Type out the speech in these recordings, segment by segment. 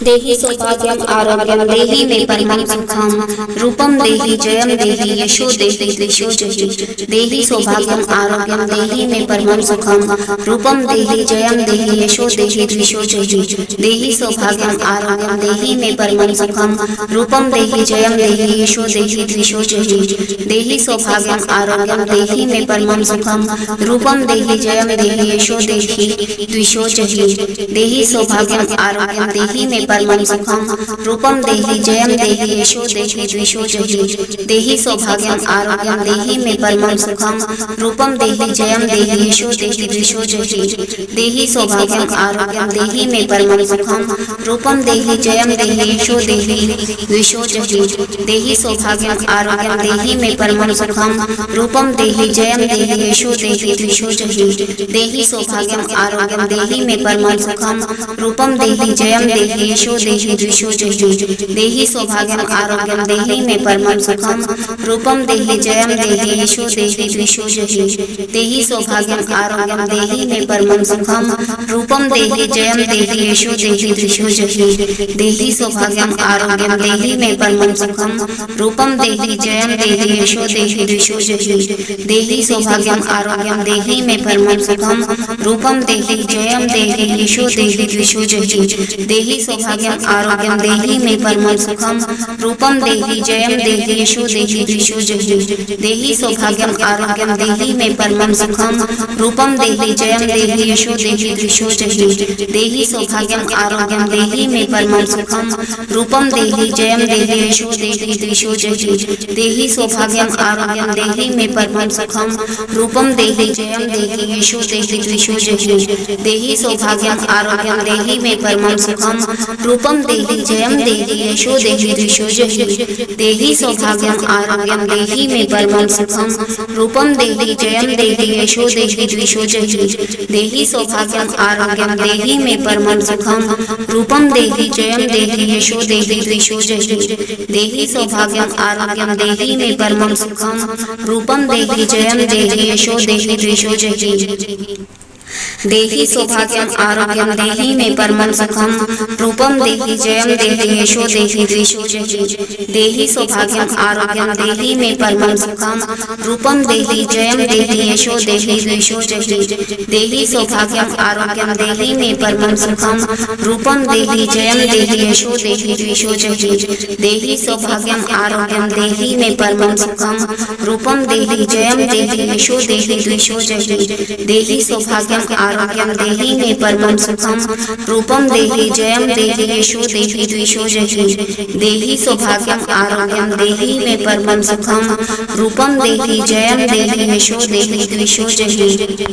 देहि सौभाग्यम आरोग्यम देहि मे परमं सुखम रूपम देहि जयम देहि यशो देहि द्विषो जहि देहि सौभाग्यम आरोग्यम देहि मे परमं सुखम रूपम देहि जयम देहि यशो देहि द्विषो जहि देहि सौभाग्यम आरोग्यम देहि मे परमं सुखम रूपम देहि जयम देहि यशो देहि द्विषो जहि देहि सौभाग्यम आरोग्यम देहि मे परमं सुखम रूपम देहि जयम देहि यशो देहि द्विषो जहि देहि सौभाग्यम आरोग्यम देहि मे परमं सुखम रूपम देहि जयम देहि यशो देहि द्विषो जहि देहि सौभाग्यम आरोग्यम देहि मे परमं सुखम रूपम देहि जयम देहि यशो देहि द्विषो जहि देहि सौभाग्यम आरोग्यम देहि मे परमं सुखम रूपम देहि जयम देहि यशो देहि द्विषो जहि देहि सौभाग्यम आरोग्यम देहि मे परमं सुखम रूपम देहि जयम देहि यशो देहि द्विषो जहि देहि सौभाग्यम आरोग्यम देहि मे परमं सुखम रूपम देहि जयम देहि यशो देहि द्विषो जहि देहि सौभाग्यम आरोग्यम देहि मे परमं सुखम रूपम देहि जयम देहि यशो देहि द्विषो जहि देहि सौभाग्यम आरोग्यम देहि मे परमं सुखम रूपम देहि जयम देहि यशो देहि द्विषो जहि देहि सौभाग्यम आरोग्यम देहि मे परमं सुखम रूपम देहि जयम देहि यशो देहि द्विषो जहि देहि सौभाग्यम आरोग्यम देहि मे परमं सुखम रूपम देहि जयम देहि यशो देहि द्विषो जहि देहि सौभाग्यम आरोग्यम देहि मे परमं सुखम रूपम देहि जयम देहि यशो देहि द्विषो जहि देहि सौभाग्यम आरोग्यम देहि मे परमं सुखम रूपम देहि जयम देहि यशो देहि द्विषो जहि देहि सौभाग्यम आरोग्यम देहि मे परमं सुखम रूपम देहि जयम देहि यशो देहि द्विषो जहि देहि सौभाग्यम आरोग्यम देहि मे परमं सुखम रूपम देहि जयम देहि यशो देहि द्विषो जहि देहि सौभाग्यम आरोग्यम देहि मे परमं सुखम रूपम देहि जयम देहि यशो देहि द्विषो जहि देहि सौभाग्यम आरोग्यम देहि मे परमं सुखम रूपम देहि जयम देहि यशो देहि द्विषो जहि देहि सौभाग्यम आरोग्यम देहि मे परमं सुखम रूपम देहि जयम देहि यशो देहि द्विषो जहि देहि सौभाग्यम आरोग्यम देहि मे परमं सुखम रूपम देहि जयम देहि यशो देहि द्विषो जहि देहि सौभाग्यम आरोग्यम देहि मे परमं सुखम रूपम देहि जयम देहि यशो देहि द्विषो जहि देहि सौभाग्यम आरोग्यम देहि मे परमं सुखम रूपम देहि जयम देहि यशो देहि द्विषो जहि देहि सौभाग्यम आरोग्यम देहि मे परमं सुखम रूपम देहि जयम देहि यशो देहि द्विषो जहि देहि सौभाग्यम आरोग्यम देहि मे परमं सुखम रूपम देहि जयम देहि यशो देहि द्विषो जहि देहि सौभाग्यम आरोग्यम देहि मे परमं सुखम रूपम देहि जयम देहि यशो देहि द्विषो जहि देहि सौभाग्यम आरोग्यम देहि मे परमं सुखम रूपम देहि जयम देहि यशो देहि द्विषो जहि देहि सौभाग्यम आरोग्यम देहि मे परमं सुखम रूपम देहि जयम देहि यशो देहि द्विषो जहि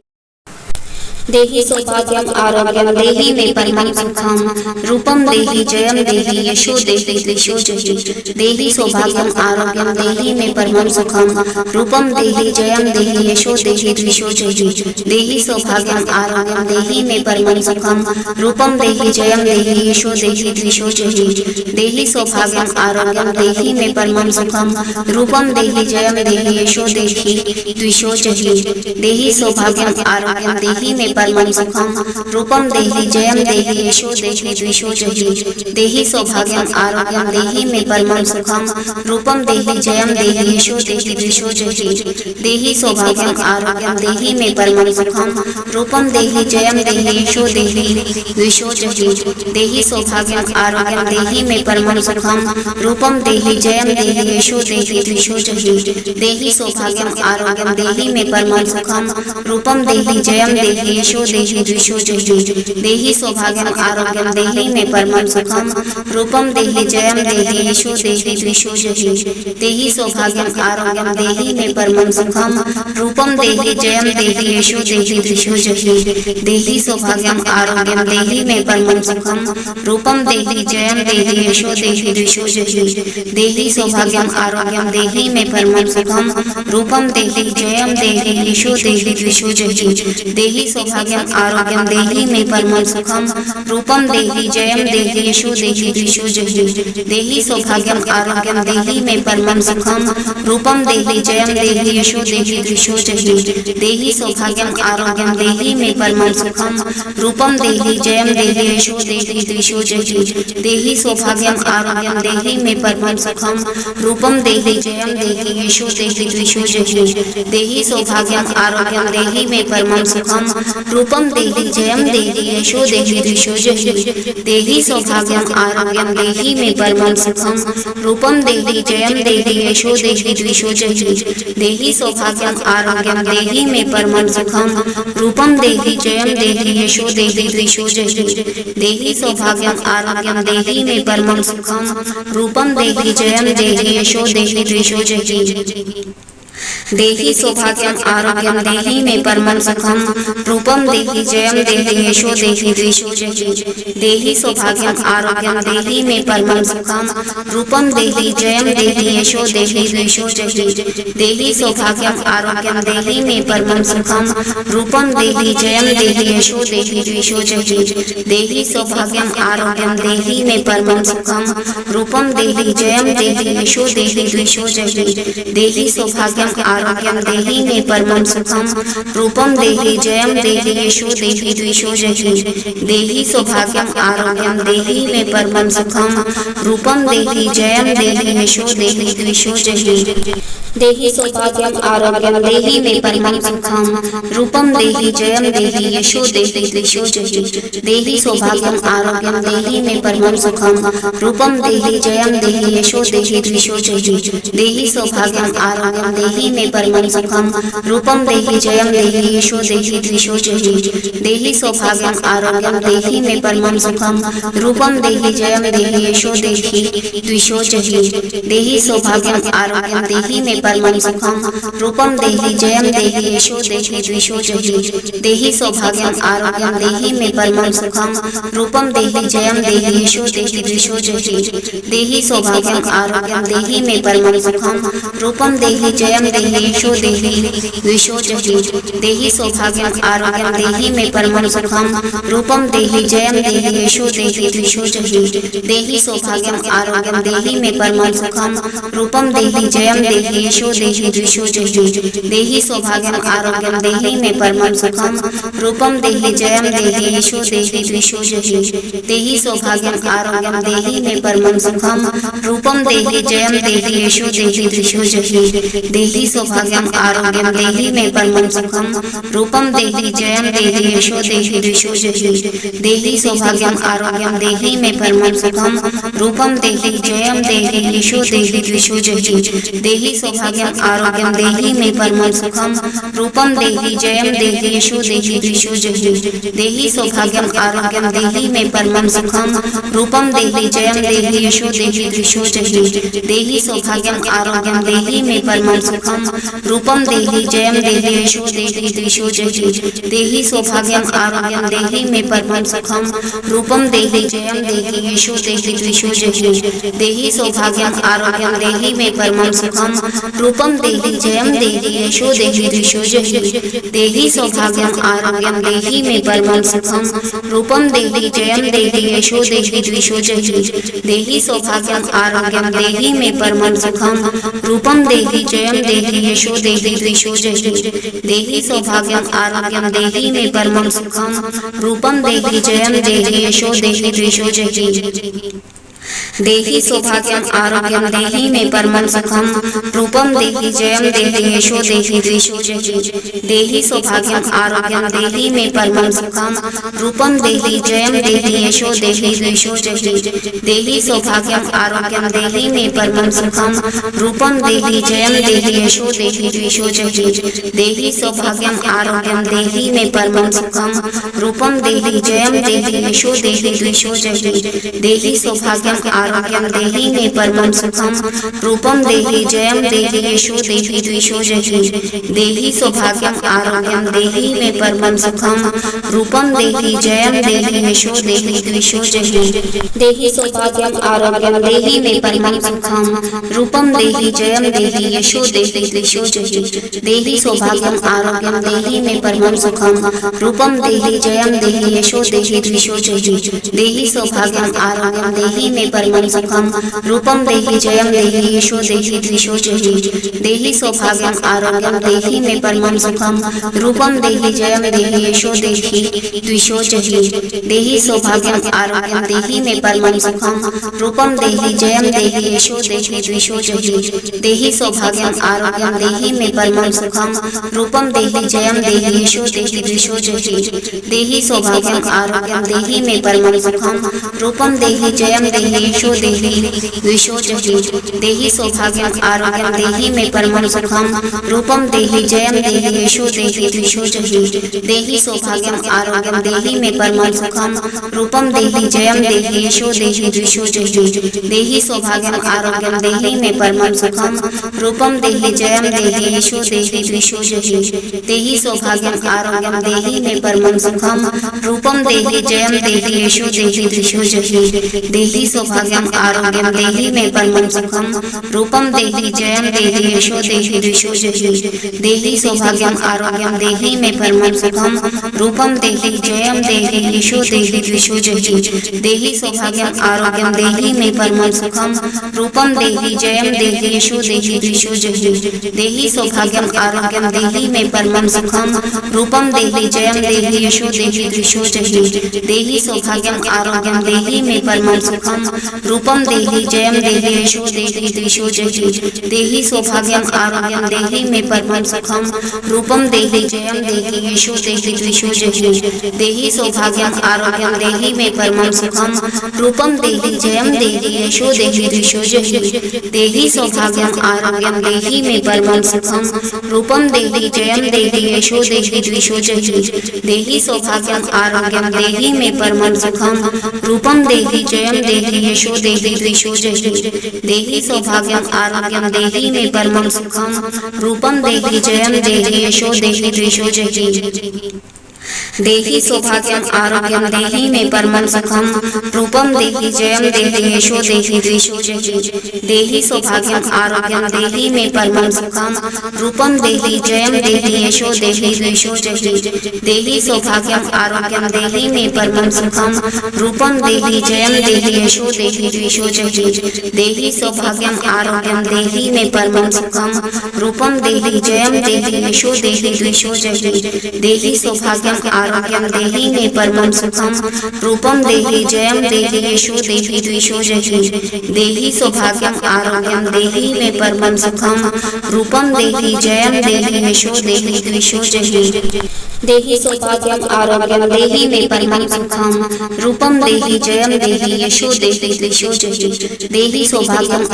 देहि सौभाग्यम आरोग्यम देहि मे परमं सुखम रूपम देहि जयम देहि यशो देहि द्विषो जहि देहि सौभाग्यम आरोग्यम देहि मे परमं सुखम रूपम देहि जयम देहि यशो देहि द्विषो जहि देहि सौभाग्यम आरोग्यम देहि मे परमं सुखम रूपम देहि जयम देहि यशो देहि द्विषो जहि देहि सौभाग्यम आरोग्यम देहि मे परमं सुखम रूपम देहि जयम देहि यशो देहि द्विषो जहि देहि सौभाग्यम आरोग्यम देहि मे परमं सुखम रूपम देहि जयम देहि यशो देहि द्विषो जहि देहि सौभाग्यम आरोग्यम देहि मे परमं सुखम रूपम देहि जयम देहि यशो देहि द्विषो जहि देहि सौभाग्यम आरोग्यम देहि मे परमं सुखम रूपम देहि जयम देहि यशो देहि द्विषो जहि देहि सौभाग्यम आरोग्यम देहि मे परमं सुखम रूपम देहि जयम देहि यशो देहि द्विषो जहि देहि सौभाग्यम आरोग्यम देहि मे परमं सुखम रूपम देहि जयम देहि यशो देहि द्विषो जहि देहि सौभाग्यम आरोग्यम देहि मे परमं सुखम रूपम देहि जयम देहि यशो देहि द्विषो जहि देहि सौभाग्यम आरोग्यम देहि मे परमं सुखम रूपम देहि जयम देहि यशो देहि द्विषो जहि देहि सौभाग्यम आरोग्यम देहि मे परमं सुखम रूपम देहि जयम देहि यशो देहि द्विषो जहि देहि सौभाग्यम सौभाग्यम आरोग्यम देहि मे परमं सुखम रूपम देहि जयम देहि यशो देहि द्विषो जहि देहि सौभाग्यम आरोग्यम देहि मे परमं सुखम रूपम देहि जयम देहि यशो देहि द्विषो जहि देहि सौभाग्यम आरोग्यम देहि मे परमं सुखम रूपम देहि जयम देहि यशो देहि द्विषो जहि देहि सौभाग्यम आरोग्यम देहि मे परमं सुखम रूपम देहि जयम देहि यशो देहि द्विषो जहि देहि सौभाग्यम आरोग्यम देहि मे परमं सुखम रूपम देहि जयम देहि यशो देहि द्विषो जहि देहि सौभाग्यम आरोग्यम देहि मे परमं सुखम रूपम देहि जयम देहि यशो देहि द्विषो जहि देहि सौभाग्यम आरोग्यम देहि मे परमं सुखम रूपम देहि जयम देहि यशो देहि द्विषो जहि देहि सौभाग्यम आरोग्यम देहि मे परमं सुखम रूपम देहि जयम देहि यशो देहि द्विषो जहि देहि सौभाग्यम आरोग्यम देहि मे परमं सुखम रूपम देहि जयम देहि यशो देहि द्विषो जहि देहि सौभाग्यम आरोग्यम देहि मे परमं सुखम रूपम देहि जयम देहि यशो देहि द्विषो जहि देहि सौभाग्यम आरोग्यम देहि मे परमं सुखम रूपम देहि जयम देहि यशो देहि द्विषो जहि देहि सौभाग्यम आरोग्यम देहि मे परमं सुखम रूपम देहि जयम देहि यशो देहि द्विषो जहि देहि सौभाग्यम आरोग्यम देहि मे परमं सुखम रूपम देहि जयम देहि यशो देहि द्विषो जहि देहि सौभाग्यम आरोग्यम देहि मे परमं सुखम रूपम देहि जयम देहि यशो देहि द्विषो जहि देहि सौभाग्यम आरोग्यम देहि मे परमं सुखम रूपम देहि जयम देहि यशो देहि द्विषो जहि देहि सौभाग्यम आरोग्यम देहि मे परमं सुखम रूपम देहि जयम देहि यशो देहि द्विषो जहि देहि सौभाग्यम आरोग्यम देहि मे परमं सुखम रूपम देहि जयम देहि यशो देहि द्विषो जहि देहि सौभाग्यम आरोग्यम देहि मे परमं सुखम रूपम देहि जयम देहि यशो देहि द्विषो जहि देहि सौभाग्यम आरोग्यम देहि मे परमं सुखम रूपम देहि जयम देहि यशो देहि द्विषो जहि देहि सौभाग्यम आरोग्यम देहि मे परमं सुखम रूपम देहि जयम देहि यशो देहि द्विषो जहि देहि सौभाग्यम आरोग्यम देहि मे परमं सुखम रूपम देहि जयम देहि यशो देहि द्विषो जहि देहि सौभाग्यम आरोग्यम देहि मे परमं सुखम रूपम देहि जयम देहि यशो देहि द्विषो जहि देहि सौभाग्यम आरोग्यम देहि मे परमं सुखम रूपम देहि जयम देहि यशो देहि द्विषो जहि देहि सौभाग्यम आरोग्यम देहि मे परमं सुखम रूपम देहि जयम देहि यशो देहि द्विषो जहि देहि सौभाग्यम आरोग्यम देहि मे परमं सुखम रूपम देहि जयम देहि यशो देहि द्विषो जहि देहि सौभाग्यम आरोग्यम देहि मे परमं सुखम रूपम देहि जयम देहि यशो देहि द्विषो जहि देहि सौभाग्यम आरोग्यम देहि मे परमं सुखम रूपम देहि जयम देहि यशो देहि द्विषो जहि देहि सौभाग्यम आरोग्यम देहि मे परमं सुखम रूपम देहि जयम देहि यशो देहि द्विषो जहि देहि सौभाग्यम आरोग्यम देहि मे परमं सुखम रूपम देहि जयम देहि यशो देहि द्विषो जहि देहि सौभाग्यम आरोग्यम देहि मे परमं सुखम रूपम देहि जयम देहि यशो देहि द्विषो जहि देहि सौभाग्यम आरोग्यम देहि मे परमं सुखम रूपम देहि जयम देहि यशो देहि द्विषो जहि देहि सौभाग्यम आरोग्यम देहि मे परमं सुखम रूपम देहि जयम देहि यशो देहि द्विषो जहि देहि सौभाग्यम आरोग्यम देहि मे परमं सुखम रूपम देहि जयम देहि यशो देहि द्विषो जहि देहि सौभाग्यम आरोग्यम देहि मे परमं सुखम रूपम देहि जयम देहि यशो देहि द्विषो जहि देहि सौभाग्यम आरोग्यम देहि मे परमं सुखम रूपम देहि जयम देहि यशो देहि द्विषो जहि देहि सौभाग्यम आरोग्यम देहि मे परमं सुखम रूपम देहि जयम देहि यशो देहि द्विषो जहि देहि सौभाग्यम आरोग्यम देहि मे परमं सुखम रूपम देहि जयम देहि यशो देहि द्विषो जहि देहि सौभाग्यम आरोग्यम देहि मे परमं सुखम रूपम देहि जयम देहि यशो देहि द्विषो जहि देहि सौभाग्यम आरोग्यम देहि मे परमं सुखम रूपम देहि जयम देहि यशो देहि द्विषो जहि देहि सौभाग्यम आरोग्यं देहि मे परमं सुखं रूपं देहि जयं देहि यशो देहि द्विषो जहि देहि सौभाग्यम आरोग्यम देहि मे परमं सुखम रूपम देहि जयम देहि यशो देहि द्विषो जहि देहि सौभाग्यम आरोग्यम देहि मे परमं सुखम रूपम देहि जयम देहि यशो देहि द्विषो जहि देहि सौभाग्यम आरोग्यम देहि मे परमं सुखम रूपम देहि जयम देहि यशो देहि द्विषो जहि देहि सौभाग्यम आरोग्यम देहि मे परमं सुखम रूपम देहि जयम देहि यशो देहि द्विषो जहि देहि सौभाग्यम आरोग्यम देहि मे परमं सुखम रूपम देहि जयम देहि यशो देहि द्विषो जहि देहि सौभाग्यम आरोग्यम देहि मे परमं सुखम रूपम देहि जयम देहि यशो देहि द्विषो जहि देहि सौभाग्यम आरोग्यम देहि मे परमं सुखम रूपम देहि जयम देहि यशो देहि द्विषो जहि देहि सौभाग्यम आरोग्यम देहि मे परमं सुखम रूपम देहि जयम देहि यशो देहि द्विषो जहि देहि सौभाग्यम आरोग्यम देहि मे परमं सुखम रूपम देहि जयम देहि यशो देहि द्विषो जहि देहि सौभाग्यम आरोग्यम देहि मे परमं सुखम रूपम देहि जयम देहि यशो देहि द्विषो जहि देहि सौभाग्यम आरोग्यम देहि मे परमं सुखम रूपम देहि जयम देहि यशो देहि द्विषो जहि देहि सौभाग्यम आरोग्यम देहि मे परमं सुखम रूपम देहि जयम देहि यशो देहि द्विषो जहि देहि सौभाग्यम आरोग्यम देहि मे परमं सुखम रूपम देहि जयम देहि यशो देहि द्विषो जहि देहि सौभाग्यम आरोग्यम देहि मे परमं सुखम रूपम देहि जयम देहि यशो देहि द्विषो जहि देहि सौभाग्यम आरोग्यम देहि मे परमं सुखम रूपम देहि जयम देहि यशो देहि द्विषो जहि देहि सौभाग्यम आरोग्यम देहि मे परमं सुखम रूपम देहि जयम देहि यशो देहि द्विषो जहि देहि सौभाग्यम आरोग्यम देहि मे परमं सुखम रूपम देहि जयम देहि यशो देहि द्विषो जहि देहि सौभाग्यम आरोग्यम देहि मे परमं सुखम रूपम देहि जयम देहि यशो देहि द्विषो जहि देहि सौभाग्यम आरोग्यम देहि मे परमं सुखम रूपम देहि जयम देहि यशो देहि द्विषो जहि देहि सौभाग्यम आरोग्यम देहि मे परमं सुखम रूपम देहि जयम देहि यशो देहि द्विषो जहि देहि सौभाग्यम आरोग्यम देहि मे परमं सुखम रूपम देहि जयम देहि यशो देहि द्विषो जहि देहि सौभाग्यम आरोग्यम देहि मे परमं सुखम रूपम देहि जयम देहि यशो देहि द्विषो जहि देहि सौभाग्यम आरोग्यम देहि मे परमं सुखम रूपम देहि जयम देहि यशो देहि द्विषो जहि देहि सौभाग्यम आरोग्यम देहि मे परमं सुखम रूपम देहि जयम देहि यशो देहि द्विषो जहि देहि सौभाग्यम आरोग्यम देहि मे परमं सुखम रूपम देहि जयम देहि यशो देहि द्विषो जहि देहि सौभाग्यम आरोग्यम देहि मे परमं सुखम रूपम देहि जयम देहि यशो देहि द्विषो जहि देहि सौभाग्यम आरोग्यम देहि मे परमं सुखम रूपम देहि जयम देहि यशो देहि द्विषो जहि देहि सौभाग्यम आरोग्यम देहि मे परमं सुखम रूपम देहि जयम देहि यशो देहि द्विषो जहि देहि सौभाग्यम आरोग्यम देहि मे परमं सुखम रूपम देहि जयम देहि यशो देहि द्विषो जहि देहि सौभाग्यम आरोग्यम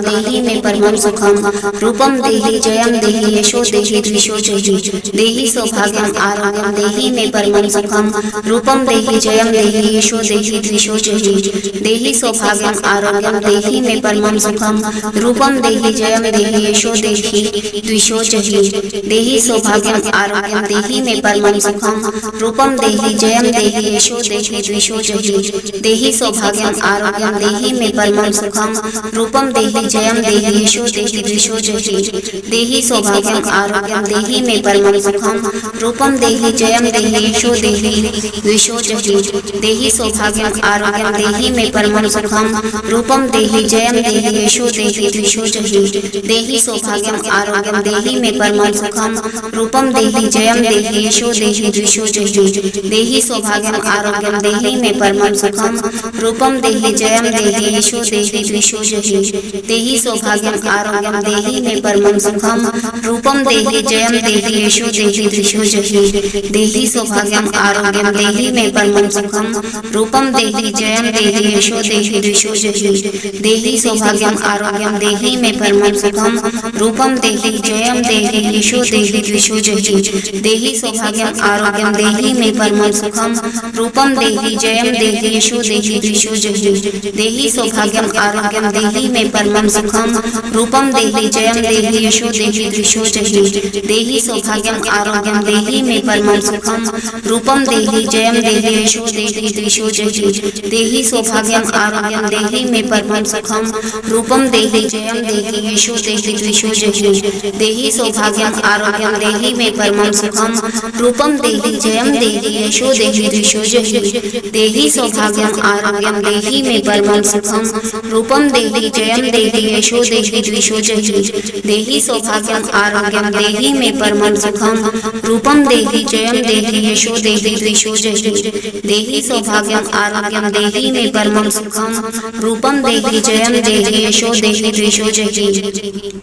देहि मे परमं सुखम रूपम देहि जयम देहि यशो देहि द्विषो जहि देहि सौभाग्यम आरोग्यम देहि मे परमं सुखम रूपम देहि जयम देहि यशो देहि द्विषो जहि देहि सौभाग्यम आरोग्यम देहि मे परमं सुखम रूपम देहि जयम देहि यशो देहि द्विषो जहि देहि सौभाग्यम आरोग्यम देहि मे परमं सुखम रूपम देहि जयम देहि यशो देहि द्विषो जहि देहि सौभाग्यम आरोग्यम देहि मे परमं सुखम रूपम देहि जयम देहि यशो देहि द्विषो जहि देहि सौभाग्यम आरोग्यम देहि मे परमं सुखम रूपम देहि जयम देहि यशो देहि द्विषो जहि देहि सौभाग्यम आरोग्यम देहि मे परमं सुखम रूपम देहि जयम देहि यशो देहि द्विषो जहि देहि सौभाग्यम आरोग्यम देहि मे परमं सुखम रूपम देहि जयम देहि यशो देहि द्विषो जहि देहि सौभाग्यम आरोग्यम देहि मे परमं सुखम रूपम देहि जयम देहि यशो देहि द्विषो जहि देहि सौभाग्यम आरोग्यम देहि मे परमं सुखम रूपम देहि जयम देहि यशो देहि द्विषो जहि देहि देहि सौभाग्यम आरोग्यम देहि मे परमं सुखम रूपम देहि जयम देहि यशो देहि द्विषो जहि देहि सौभाग्यम आरोग्यम देहि मे परमं सुखम रूपम देहि जयम देहि यशो देहि द्विषो जहि देहि सौभाग्यम आरोग्यम देहि मे परमं सुखम रूपम देहि जयम देहि यशो देहि द्विषो जहि देहि सौभाग्यम आरोग्यम देहि मे परमं सुखम रूपम देहि जयम देहि यशो देहि द्विषो जहि देहि सौभाग्यम आरोग्यम देहि मे परमं सुखम रूपम देहि जयम देहि यशो देहि द्विषो जहि देहि सौभाग्यम आरोग्यम देहि मे परमं सुखम रूपम देहि जयम देहि यशो देहि द्विषो जहि देहि सौभाग्यम आरोग्यम देहि मे परमं सुखम रूपम देहि जयम देहि यशो देहि द्विषो जहि देहि सौभाग्यम आरोग्यम देहि मे परमं सुखम रूपम देहि जयम देहि यशो देहि द्विषो जहि देहि सौभाग्यम आरोग्यम देहि मे परमं सुखम रूपम देहि जयम देहि यशो देहि द्विषो जहि देहि सौभाग्यम आरोग्यम देहि मे परमं सुखम रूपम देहि जयम देहि यशो देहि द्विषो जहि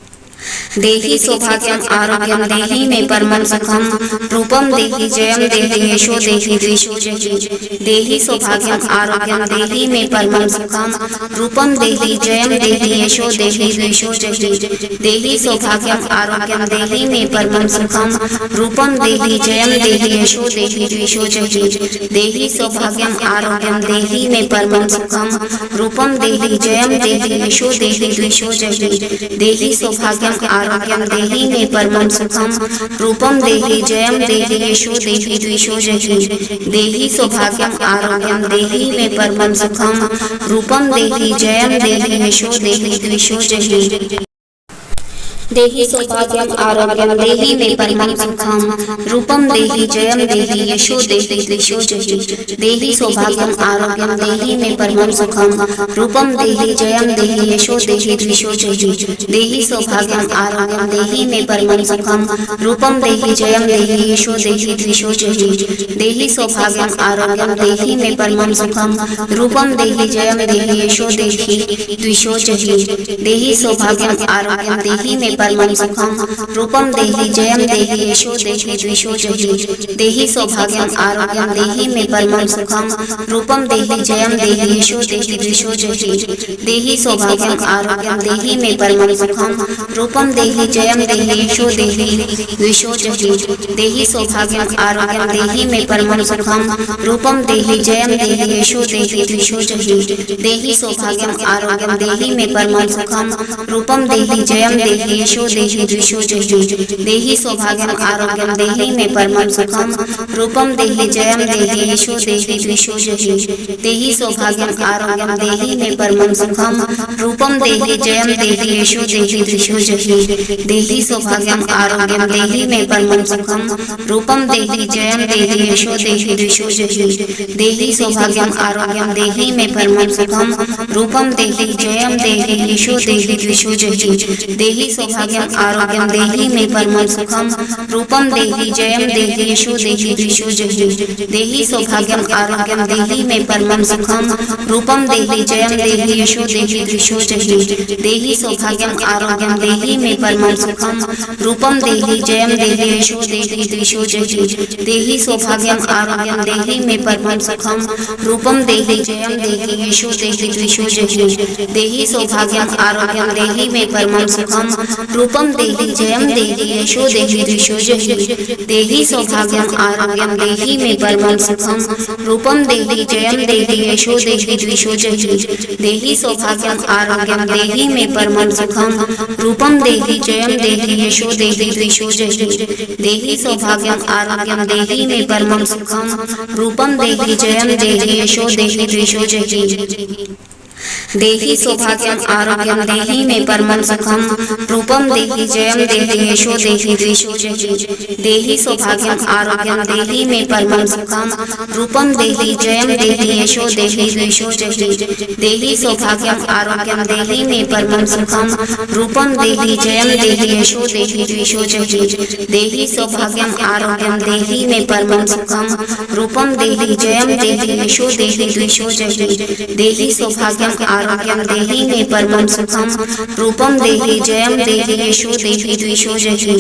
देहि सौभाग्यम आरोग्यम देहि मे परमं सुखम रूपम देहि जयम देहि यशो देहि द्विषो जहि देहि सौभाग्यम आरोग्यम देहि मे परमं सुखम रूपम देहि जयम देहि यशो देहि द्विषो जहि देहि सौभाग्यम आरोग्यम देहि मे परमं सुखम रूपम देहि जयम देहि यशो देहि द्विषो जहि देहि सौभाग्यम आरोग्यम देहि मे परमं सुखम रूपम देहि जयम देहि यशो देहि द्विषो जहि देहि सौभाग्यम आरोग्यम देहि मे परमं सुखम रूपम देहि जयम देहि यशो देहि द्विषो जहि देहि सौभाग्यम आरोग्यम देहि मे परमं सुखम रूपम देहि जयम देहि यशो देहि द्विषो जहि देहि सौभाग्यम आरोग्यम देहि मे परमं सुखम रूपम देहि जयम देहि यशो देहि द्विषो जहि देहि सौभाग्यम आरोग्यम देहि मे परमं सुखम रूपम देहि जयम देहि यशो देहि द्विषो जहि देहि सौभाग्यम आरोग्यम देहि मे परमं सुखम रूपम देहि जयम देहि यशो देहि द्विषो जहि देहि सौभाग्यम आरोग्यम देहि मे परमं सुखम रूपम देहि जयम देहि यशो देहि द्विषो जहि देहि सौभाग्यम आरोग्यम देहि मे परमं सुखम रूपम देहि जयम देहि यशो देहि द्विषो जहि देहि सौभाग्यम आरोग्यम देहि मे परमं सुखम रूपम देहि जयम देहि यशो देहि द्विषो जहि देहि सौभाग्यम आरोग्यम देहि मे परमं सुखम रूपम देहि जयम देहि यशो देहि द्विषो जहि देहि सौभाग्यम आरोग्यम देहि मे परमं सुखम रूपम देहि जयम देहि यशो देहि द्विषो जहि देहि सौभाग्यम आरोग्यम देहि मे परमं सुखम रूपम देहि जयम देहि यशो देहि द्विषो जहि देहि सौभाग्यम आरोग्यम देहि मे परमं सुखम रूपम देहि जयम देहि यशो देहि द्विषो जहि देहि सौभाग्यम आरोग्यम देहि मे परमं सुखम रूपम देहि जयम देहि यशो देहि द्विषो जहि देहि सौभाग्यम आरोग्यम देहि मे परमं सुखम रूपम देहि जयम देहि यशो देहि द्विषो जहि देहि सौभाग्यम आरोग्यम देहि मे परमं सुखम रूपम देहि जयम देहि यशो देहि द्विषो जहि देहि सौभाग्यम आरोग्यम देहि मे परमं सुखम रूपम देहि जयम देहि यशो देहि द्विषो जहि देहि सौभाग्यम आरोग्यम देहि मे परमं सुखम रूपम देहि जयम देहि यशो देहि द्विषो जहि देहि सौभाग्यम आरोग्यम देहि मे परमं सुखम रूपम देहि जयम देहि यशो देहि द्विषो जहि देहि सौभाग्यम आरोग्यम देहि मे परमं सुखम रूपम देहि जयम देहि यशो देहि द्विषो जहि देहि सौभाग्यम आरोग्यम देहि मे परमं सुखम रूपम देहि जयम देहि यशो देहि द्विषो जहि देहि सौभाग्यम आरोग्यम देहि मे परमं सुखम रूपम देहि जयम देहि यशो देहि द्विषो जहि देहि सौभाग्यम आरोग्यम देहि मे परमं सुखम रूपम देहि जयम देहि यशो देहि द्विषो जहि देहि सौभाग्यम आरोग्यम देहि मे परमं सुखम रूपम देहि जयम देहि यशो देहि द्विषो जहि देहि सौभाग्यम आरोग्यम देहि मे परमं सुखम रूपम देहि जयम देहि यशो देहि द्विषो जहि देहि सौभाग्यम आरोग्यम देहि मे परमं सुखम रूपम देहि जयम देहि यशो देहि द्विषो जहि देहि सौभाग्यम आरोग्यम देहि मे परमं सुखम रूपम देहि जयम देहि यशो देहि द्विषो जहि देहि सौभाग्यम आरोग्यम देहि मे परमं सुखम रूपम देहि जयम देहि यशो देहि द्विषो जहि देहि सौभाग्यम सौभाग्यम आरोग्यम देहि मे परमं सुखम रूपम देहि जयम देहि यशो देहि द्विषो जहि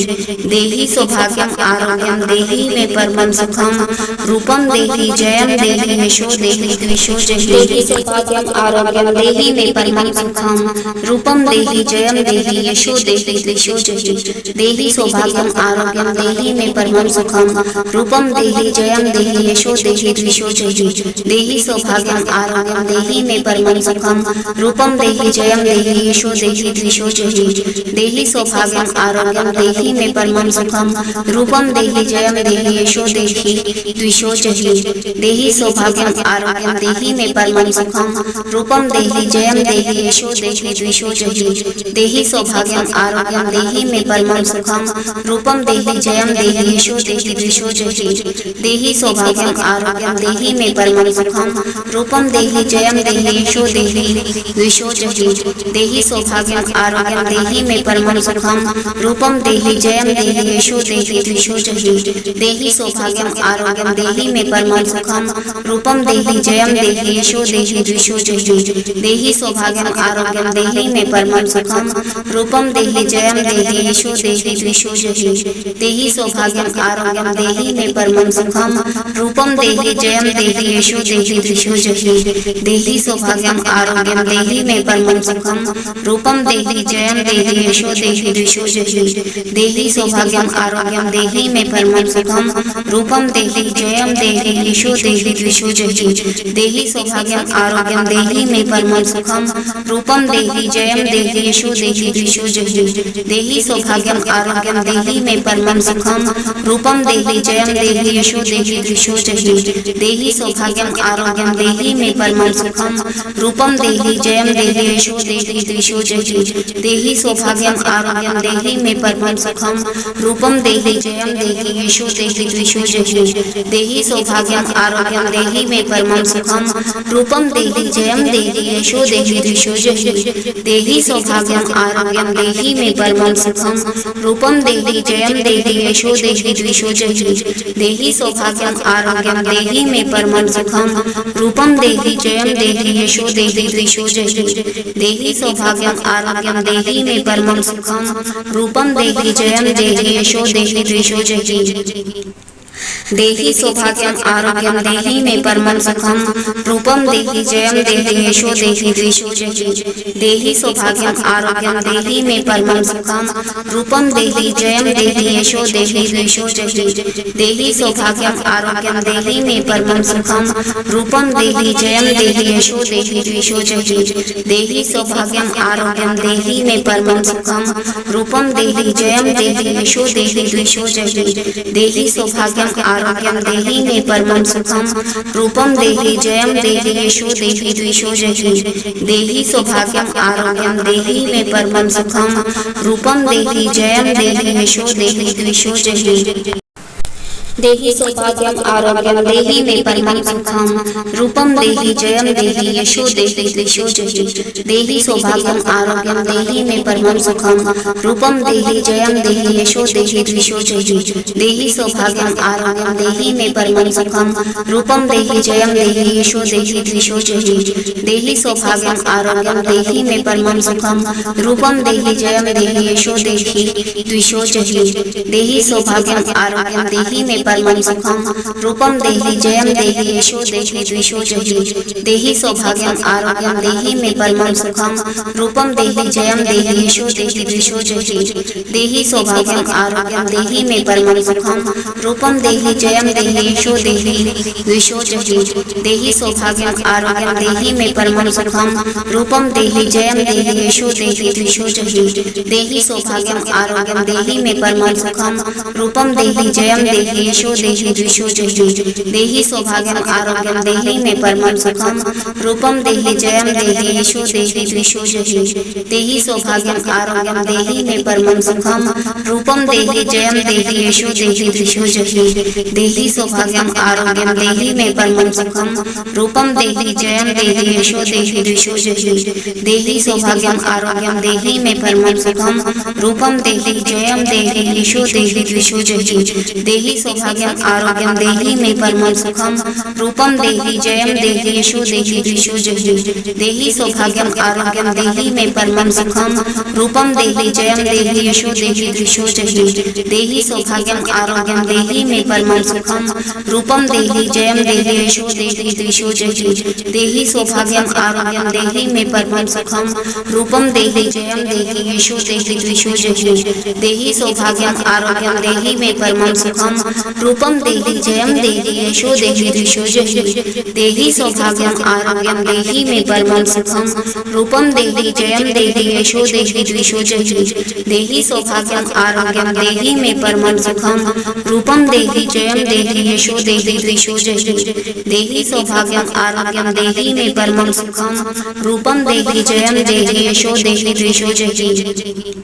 देहि सौभाग्यम आरोग्यम देहि मे परमं सुखम रूपम देहि जयम देहि यशो देहि द्विषो जहि देहि सौभाग्यम आरोग्यम देहि मे परमं सुखम रूपम देहि जयम देहि यशो देहि द्विषो जहि देहि सौभाग्यम आरोग्यम देहि मे परमं सुखम रूपम देहि जयम देहि यशो देहि द्विषो जहि देहि सौभाग्यम आरोग्यम देहि मे परमं सुखम रूपम देहि जयम देहि यशो देहि द्विषो जहि देहि सौभाग्यम आरोग्यम देहि मे परमं सुखम रूपम देहि जयम देहि यशो देहि द्विषो जहि देहि सौभाग्यम आरोग्यम देहि मे परमं सुखम रूपम देहि जयम देहि यशो देहि द्विषो जहि देहि सौभाग्यम आरोग्यम देहि मे परमं सुखम रूपम देहि जयम देहि यशो देहि द्विषो जहि देहि सौभाग्यम आरोग्यम देहि मे परमं सुखम रूपम देहि जयम देहि यशो देहि द्विषो जहि देहि सौभाग्यम आरोग्यम देहि मे परमं सुखम रूपम देहि जयम देहि यशो देहि द्विषो जहि देहि सौभाग्यम आरोग्यम देहि मे परमं सुखम रूपम देहि जयम देहि यशो देहि द्विषो जहि देहि सौभाग्यम आरोग्यम देहि मे परमं सुखम रूपम देहि जयम देहि यशो देहि द्विषो जहि देहि सौभाग्यम आरोग्यम देहि मे परमं सुखम रूपम देहि जयम देहि यशो देहि द्विषो जहि देहि सौभाग्यम आरोग्यम देहि मे परमं सुखम रूपम देहि जयम देहि यशो देहि द्विषो जहि देहि सौभाग्यम आरोग्यम देहि मे परमं सुखम रूपम देहि जयम देहि यशो देहि द्विषो जहि देहि सौभाग्यम आरोग्यम देहि मे परमं सुखम रूपम देहि जयम देहि यशो देहि द्विषो जहि देहि सौभाग्यम आरोग्यम देहि मे परमं सुखम रूपम देहि जयम देहि यशो देहि द्विषो जहि देहि सौभाग्यम आरोग्यम देहि मे परमं सुखम रूपम देहि जयम देहि यशो देहि द्विषो जहि देहि सौभाग्यम आरोग्यम देहि मे परमं सुखम रूपम देहि जयम देहि यशो देहि द्विषो जहि देहि सौभाग्यम आरोग्यम देहि मे परमं सुखम रूपम देहि जयम देहि यशो देहि द्विषो जहि देहि सौभाग्यम आरोग्यम देहि मे परमं सुखम रूपम देहि जयम देहि यशो देहि द्विषो जहि देहि सौभाग्यम आरोग्यम देहि मे परमं सुखम रूपम देहि जयम देहि यशो देहि द्विषो जहि देहि सौभाग्यम आरोग्यम देहि मे परमं सुखम रूपम देहि जयम देहि यशो देहि द्विषो जहि देहि सौभाग्यम आरोग्यम देहि मे परमं सुखम रूपम देहि जयम देहि यशो देहि द्विषो जहि देहि सौभाग्यम आरोग्यम देहि मे परमं सुखम रूपम देहि जयम देहि यशो देहि द्विषो जहि देहि सौभाग्यम आरोग्यम देहि मे परमं सुखम रूपम देहि जयम देहि यशो देहि द्विषो जहि देहि सौभाग्यम आरोग्यम देहि मे परमं सुखम रूपम देहि जयम देहि यशो देहि द्विषो जहि देहि सौभाग्यम आरोग्यम देहि मे परमं सुखम रूपम देहि जयम देहि यशो देहि द्विषो जहि देहि सौभाग्यम आरोग्यम देहि मे परमं सुखम रूपम देहि जयम देहि यशो देहि द्विषो जहि देहि सौभाग्यम आरोग्यम देहि मे परमं सुखम रूपम देहि जयम देहि यशो देहि द्विषो जहि देहि सौभाग्यम आरोग्यम देहि मे परमं सुखम रूपम देहि जयम देहि यशो देहि द्विषो जहि देहि सौभाग्यम आरोग्यम देहि मे परमं सुखम रूपम देहि जयम देहि यशो देहि द्विषो जहि देहि सौभाग्यम आरोग्यम देहि मे परमं सुखम रूपम देहि जयम देहि यशो देहि द्विषो जहि देहि सौभाग्यम आरोग्यम देहि मे परमं सुखम रूपम देहि जयम देहि यशो देहि द्विषो जहि देहि सौभाग्यम आरोग्यम देहि मे परमं सुखम रूपम देहि जयम देहि यशो देहि द्विषो जहि देहि सौभाग्यम आरोग्यम देहि मे परमं सुखम रूपम देहि जयम देहि यशो देहि द्विषो जहि देहि सौभाग्यम आरोग्यम देहि मे परमं सुखम रूपम देहि जयम देहि यशो देहि द्विषो जहि देहि सौभाग्यम आरोग्यम देहि मे परमं सुखम रूपम देहि जयम देहि यशो देहि द्विषो जहि देहि सौभाग्यम आरोग्यम देहि मे परमं सुखम रूपम देहि जयम देहि यशो देहि द्विषो जहि देहि सौभाग्यम आरोग्यम देहि मे परमं सुखम रूपम देहि जयम देहि यशो देहि द्विषो जहि देहि सौभाग्यम आरोग्यम देहि मे परमं सुखम रूपम देहि जयम देहि यशो देहि द्विषो जहि देहि सौभाग्यम आरोग्यम देहि मे परमं सुखम रूपम देहि जयम देहि यशो देहि द्विषो जहि देहि सौभाग्यम सौभाग्यम आरोग्यम देहि मे परमं सुखम रूपम देहि जयम देहि यशो देहि द्विषो जहि देहि सौभाग्यम आरोग्यम देहि मे परमं सुखम रूपम देहि जयम देहि यशो देहि द्विषो जहि देहि सौभाग्यम आरोग्यम देहि मे परमं सुखम रूपम देहि जयम देहि यशो देहि द्विषो जहि देहि सौभाग्यम आरोग्यम देहि मे परमं सुखम रूपम देहि जयम देहि यशो देहि द्विषो जहि देहि सौभाग्यम आरोग्यम देहि मे परमं सुखम रूपम देहि जयम देहि यशो देहि द्विषो जहि देहि सौभाग्यम आरोग्यम देहि मे परमं सुखम रूपम देहि जयम देहि यशो देहि द्विषो जहि देहि सौभाग्यम आरोग्यम देहि मे परमं सुखम रूपम देहि जयम देहि यशो देहि द्विषो जहि देहि सौभाग्यम आरोग्यम देहि मे परमं सुखम रूपम देहि जयम देहि यशो देहि द्विषो जहि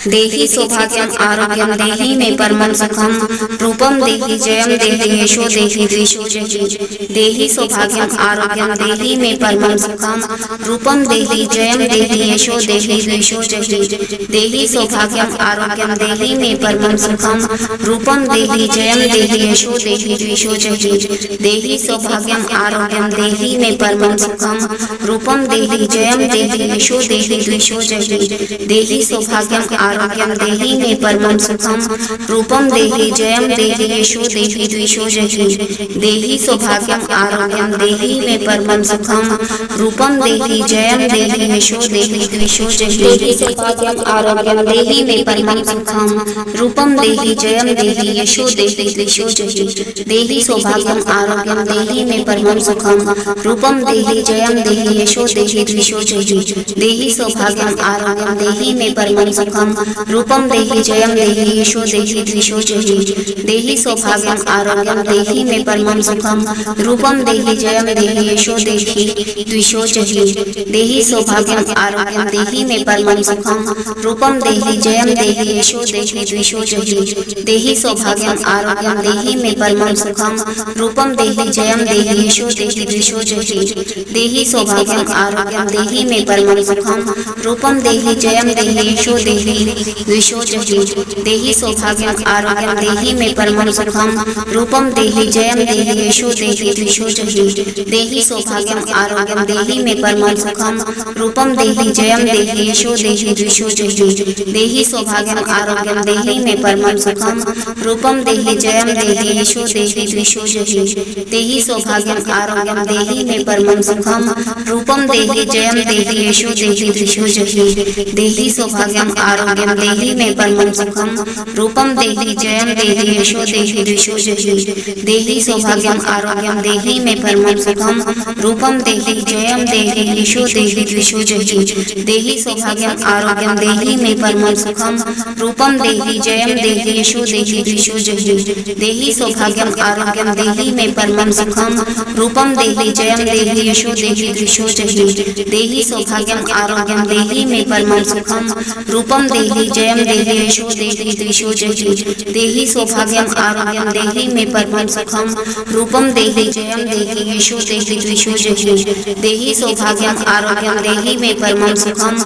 देहि सौभाग्यम आरोग्यम देहि मे परमं सुखम रूपम देहि जयम देहि यशो देहि द्विषो जहि देहि सौभाग्यम आरोग्यम देहि मे परमं सुखम रूपम देहि जयम देहि यशो देहि द्विषो जहि देहि सौभाग्यम आरोग्यम देहि मे परमं सुखम रूपम देहि जयम देहि यशो देहि द्विषो जहि देहि सौभाग्यम आरोग्यम देहि मे परमं सुखम रूपम देहि जयम देहि यशो देहि द्विषो जहि देहि सौभाग्यम आरोग्यम देहि मे परमं सुखम रूपम देहि जयम देहि यशो देहि द्विषो जहि देहि सौभाग्यम आरोग्यम देहि मे परमं सुखम रूपम देहि जयम देहि यशो देहि द्विषो जहि देहि सौभाग्यम आरोग्यम देहि मे परमं सुखम रूपम देहि जयम देहि यशो देहि द्विषो जहि देहि सौभाग्यम आरोग्यम देहि मे परमं सुखम रूपम देहि जयम देहि यशो देहि द्विषो जहि देहि सौभाग्यम आरोग्यम देहि मे परमं सुखम रूपम देहि जयम देहि यशो देहि द्विषो जहि देहि सौभाग्यम आरोग्यम देहि मे परमं सुखम रूपम देहि जयम देहि यशो देहि द्विषो जहि देहि सौभाग्यम आरोग्यम देहि मे परमं सुखम रूपम देहि जयम देहि यशो देहि द्विषो जहि देहि सौभाग्यम आरोग्यम देहि मे परमं सुखम रूपम देहि जयम देहि यशो देहि द्विषो जहि देहि सौभाग्यम आरोग्यम देहि मे परमं सुखम रूपम देहि जयम देहि यशो देहि द्विषो जहि देहि सौभाग्यम आरोग्यम देहि मे परमं सुखम रूपम देहि जयम देहि यशो देहि द्विषो जहि देहि सौभाग्यम आरोग्यम देहि मे परमं सुखम रूपम देहि जयम देहि यशो देहि द्विषो जहि देहि सौभाग्यम आरोग्यम देहि मे परमं सुखम रूपम देहि जयम देहि यशो देहि द्विषो जहि देहि सौभाग्यम आरोग्यम देहि मे परमं सुखम रूपम देहि जयम देहि यशो देहि द्विषो जहि देहि सौभाग्यम आरोग्यम देहि मे परमं सुखम रूपम देहि जयम देहि यशो देहि द्विषो जहि देहि सौभाग्यम आरोग्यम देहि मे परमं सुखम रूपम देहि जयम देहि यशो देहि द्विषो जहि देहि सौभाग्यम आरोग्यम देहि मे परमं सुखम रूपम देहि जयम देहि यशो देहि द्विषो जहि देहि सौभाग्यम आरोग्यम देहि मे परमं सुखम रूपम देहि जयम देहि यशो देहि द्विषो जहि देहि सौभाग्यम आरोग्यम देहि मे परमं सुखम रूपम देहि जयम देहि यशो देहि द्विषो जहि देहि सौभाग्यम आरोग्यम देहि मे परमं सुखम रूपम देहि जयम देहि यशो देहि द्विषो जहि देहि सौभाग्यम आरोग्यम देहि मे परमं सुखम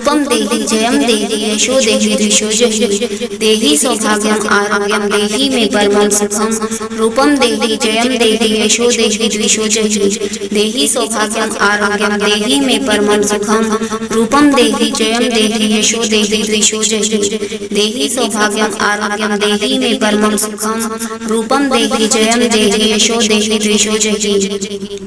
रूपम देहि जयम देहि यशो देहि द्विषो जहि देहि सौभाग्यम आरोग्यम देहि मे परमं सुखम रूपम देहि जयम देहि यशो देहि द्विषो जहि देहि सौभाग्यम आरोग्यम देहि मे परमं सुखम रूपम देहि जयम देहि यशो देहि द्विषो जहि देहि सौभाग्यम आरोग्यम देहि मे परमं सुखम रूपम देहि जयम देहि यशो देहि द्विषो जहि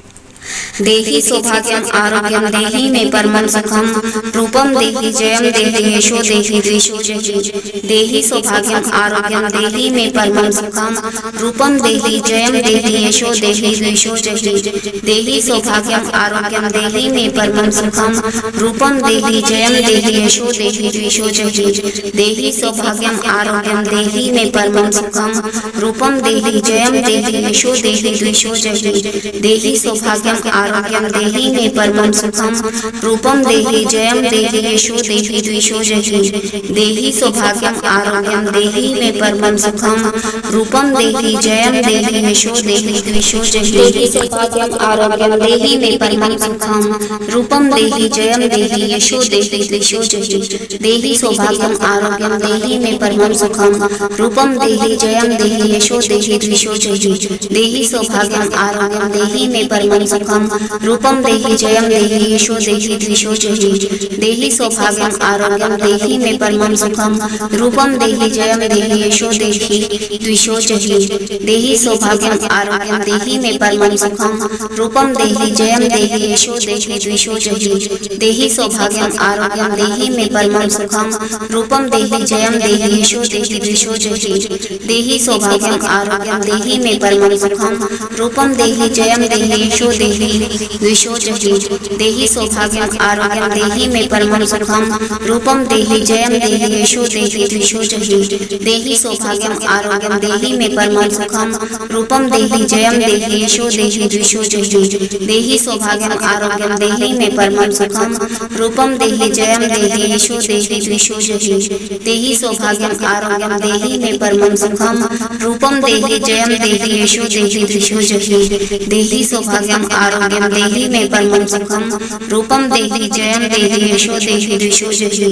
देहि सौभाग्यम आरोग्यम देहि मे परमं सुखम रूपम देहि जयम देहि यशो देहि द्विषो जहि देहि सौभाग्यम आरोग्यम देहि मे परमं सुखम रूपम देहि जयम देहि यशो देहि द्विषो जहि देहि सौभाग्यम आरोग्यम देहि मे परमं सुखम रूपम देहि जयम देहि यशो देहि द्विषो जहि देहि सौभाग्यम आरोग्यम देहि मे परमं सुखम रूपम देहि जयम देहि यशो देहि द्विषो जहि देहि सौभाग्यम आरोग्यं देहि मे परमं सुखं रूपं देहि जयं देहि यशो देहि द्विषो जहि देहि सौभाग्यम आरोग्यम देहि मे परमं सुखम रूपम देहि जयम देहि यशो देहि द्विषो जहि देहि सौभाग्यम आरोग्यम देहि मे परमं सुखम रूपम देहि जयम देहि यशो देहि द्विषो जहि देहि सौभाग्यम आरोग्यम देहि मे परमं सुखम रूपम देहि जयम देहि यशो देहि द्विषो जहि देहि सौभाग्यम आरोग्यम देहि मे परमं सुखम रूपम देहि जयम देहि यशो देहि द्विषो जहि देहि सौभाग्यम आरोग्यम देहि मे परमं सुखम रूपम देहि जयम देहि यशो देहि द्विषो जहि देहि सौभाग्यम आरोग्यम देहि मे परमं सुखम रूपम देहि जयम देहि यशो देहि द्विषो जहि देहि सौभाग्यम आरोग्यम देहि मे परमं सुखम रूपम देहि जयम देहि यशो देहि द्विषो जहि देहि सौभाग्यम आरोग्यम देहि मे परमं सुखम रूपम देहि जयम देहि यशो देहि द्विषो जहि देहि सौभाग्यम आरोग्यम देहि मे परमं सुखम रूपम देहि जयम देहि यशो देहि द्विषो जहि देहि सौभाग्यम आरोग्यम देहि मे परमं सुखम रूपम देहि जयम देहि यशो देहि द्विषो जहि देहि सौभाग्यम आरोग्यम देहि मे परमं सुखम रूपम देहि जयम देहि यशो देहि द्विषो जहि देहि सौभाग्यम आरोग्यम देहि मे परमं सुखम रूपम देहि जयम देहि यशो देहि द्विषो जहि देहि सौभाग्यम आरोग्यम देहि मे परमं सुखम रूपम देहि जयम देहि यशो देहि द्विषो जहि देहि सौभाग्यम आरोग्यम देहि मे परमं सुखम रूपम देहि जयम देहि यशो देहि द्विषो जहि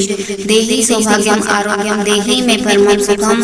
देहि सौभाग्यम आरोग्यम देहि मे परमं सुखम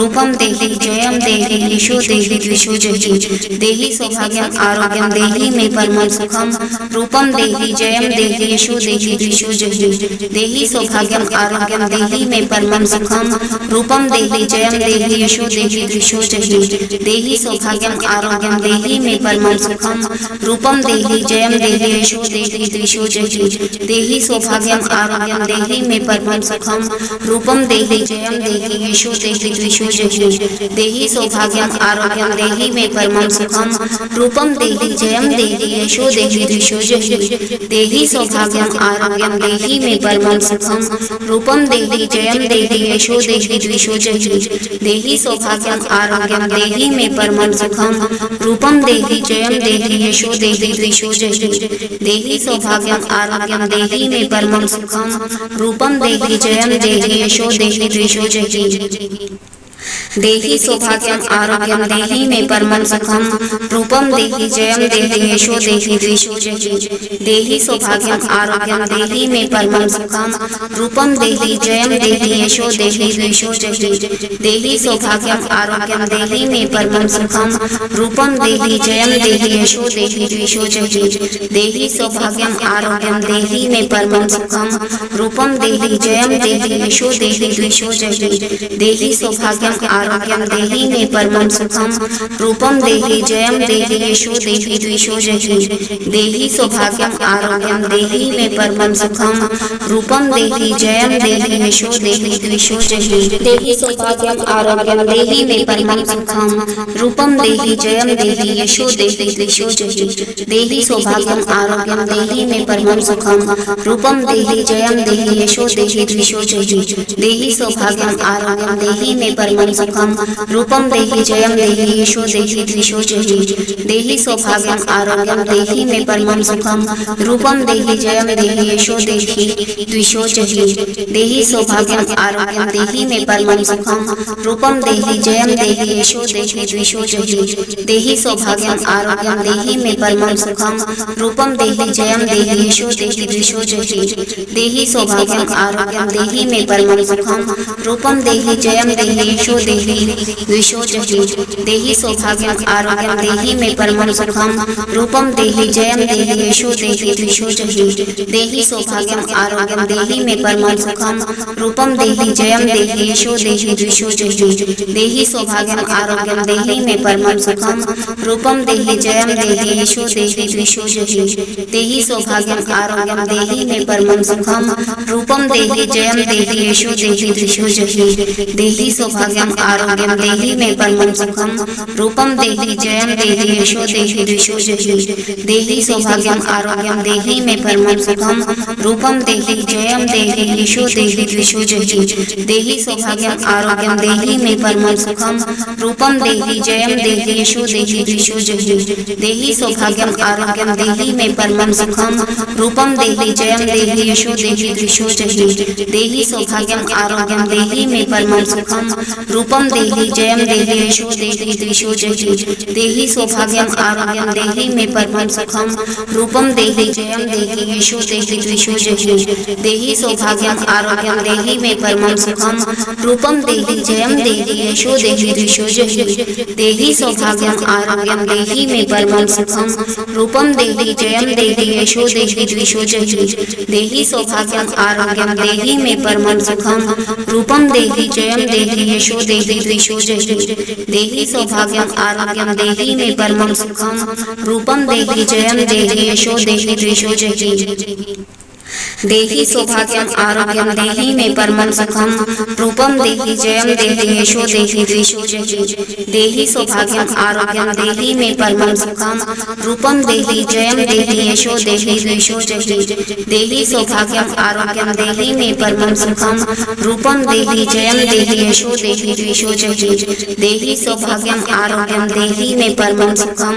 रूपम देहि जयम देहि यशो देहि द्विषो जहि देहि सौभाग्यम आरोग्यम देहि मे परमं सुखम रूपम देहि जयम देहि यशो देहि द्विषो जहि देहि सौभाग्यम आरोग्यम देहि मे परमं सुखम रूपम देहि जयम देहि यशो देहि द्विषो जहि देहि सौभाग्यम आरोग्यम देहि मे परमं सुखम रूपम देहि जयम देहि यशो देहि द्विषो जहि देहि सौभाग्यम आरोग्यम देहि मे परमं सुखम रूपम देहि जयम देहि यशो देहि द्विषो जहि देहि सौभाग्यम आरोग्यम देहि मे परमं सुखम रूपम देहि जयम देहि यशो देहि द्विषो जहि देहि सौभाग्यम आरोग्यम देहि मे परमं सुखम रूपम देहि जयम देहि यशो देहि द्विषो जहि देहि सौभाग्यम आरोग्यम देहि मे परमं सुखम रूपम देहि जयम देहि यशो देहि द्विषो जहि देहि सौभाग्यम आरोग्यम देहि मे परमं सुखम रूपम देहि जयम देहि यशो देहि द्विषो जहि देहि सौभाग्यम आरोग्यम देहि मे परमं सुखम रूपम देहि जयम देहि यशो देहि द्विषो जहि देहि सौभाग्यम आरोग्यम देहि मे परमं सुखम रूपम देहि जयम देहि यशो देहि द्विषो जहि देहि सौभाग्यम आरोग्यम देहि मे परमं सुखम रूपम देहि जयम देहि यशो देहि द्विषो जहि देहि सौभाग्यम आरोग्यम देहि मे परमं सुखम रूपम देहि जयम देहि यशो देहि द्विषो जहि देहि सौभाग्यम आरोग्यम देहि मे परमं सुखम रूपम देहि जयम देहि यशो देहि द्विषो जहि देहि सौभाग्यम आरोग्यम देहि मे परमं सुखम रूपम देहि जयम देहि यशो देहि द्विषो जहि देहि सौभाग्यम आरोग्यम देहि मे परमं सुखम रूपम देहि जयम देहि यशो देहि द्विषो जहि देहि सौभाग्यम आरोग्यम देहि मे परमं सुखम रूपम देहि जयम देहि यशो देहि द्विषो जहि देहि सौभाग्यम आरोग्यम देहि मे परमं सुखम रूपम देहि जयम देहि यशो देहि द्विषो जहि देहि सौभाग्यम आरोग्यम देहि मे परमं सुखम रूपम देहि जयम देहि यशो देहि द्विषो जहि देहि सौभाग्यम आरोग्यम देहि मे परमं सुखम रूपम देहि जयम देहि यशो देहि द्विषो जहि देहि सौभाग्यम आरोग्यम देहि मे परमं सुखम रूपम देहि जयम देहि यशो देहि द्विषो जहि देहि सौभाग्यम आरोग्यम देहि मे परमं सुखम रूपम देहि जयम देहि यशो देहि द्विषो जहि देहि सौभाग्यम आरोग्यम देहि मे परमं सुखम रूपम देहि जयम देहि यशो देहि द्विषो जहि देहि सौभाग्यम आरोग्यम देहि मे परमं सुखम रूपम देहि जयम देहि यशो देहि द्विषो जहि देहि सौभाग्यम आरोग्यम देहि मे परमं सुखम रूपम देहि जयम देहि यशो देहि द्विषो जहि देहि सौभाग्यम सौभाग्यम आरोग्यम देहि मे परमं सुखम रूपम देहि जयम देहि यशो देहि द्विषो जहि देहि सौभाग्यम आरोग्यम देहि मे परमं सुखम रूपम देहि जयम देहि यशो देहि द्विषो जहि देहि सौभाग्यम आरोग्यम देहि मे परमं सुखम रूपम देहि जयम देहि यशो देहि द्विषो जहि देहि सौभाग्यम आरोग्यम देहि मे परमं सुखम रूपम देहि जयम देहि यशो देहि द्विषो जहि देहि सौभाग्यम आरोग्यम देहि मे परमं सुखम रूपम देहि जयम देहि यशो देहि द्विषो जहि देहि सौभाग्यम आरोग्यम देहि मे परमं सुखम रूपम देहि जयम देहि यशो देहि द्विषो जहि देहि सौभाग्यम आरोग्यम देहि मे परमं सुखम रूपम देहि जयम देहि यशो देहि द्विषो जहि देहि सौभाग्यम आरोग्यम देहि मे परमं सुखम रूपम देहि जयम देहि यशो देहि द्विषो जहि देहि सौभाग्यम आरोग्यम देहि मे परमं सुखम रूपम देहि जयम देहि यशो देहि द्विषो जहि देहि सौभाग्यम आरोग्यम देहि मे परमं सुखम रूपम देहि जयम देहि यशो देहि द्विषो जहि देहि सौभाग्यम आरोग्यम देहि मे परमं सुखम रूपम देहि जयम देहि यशो देहि द्विषो जहि देहि सौभाग्यम आरोग्यम देहि मे परमं सुखम रूपम देहि जयम देहि यशो देहि द्विषो जहि देहि सौभाग्यम आरोग्यम देहि मे परमं सुखम रूपम देहि जयम देहि यशो देहि द्विषो जहि देहि सौभाग्यम आरोग्यम देहि मे परमं सुखम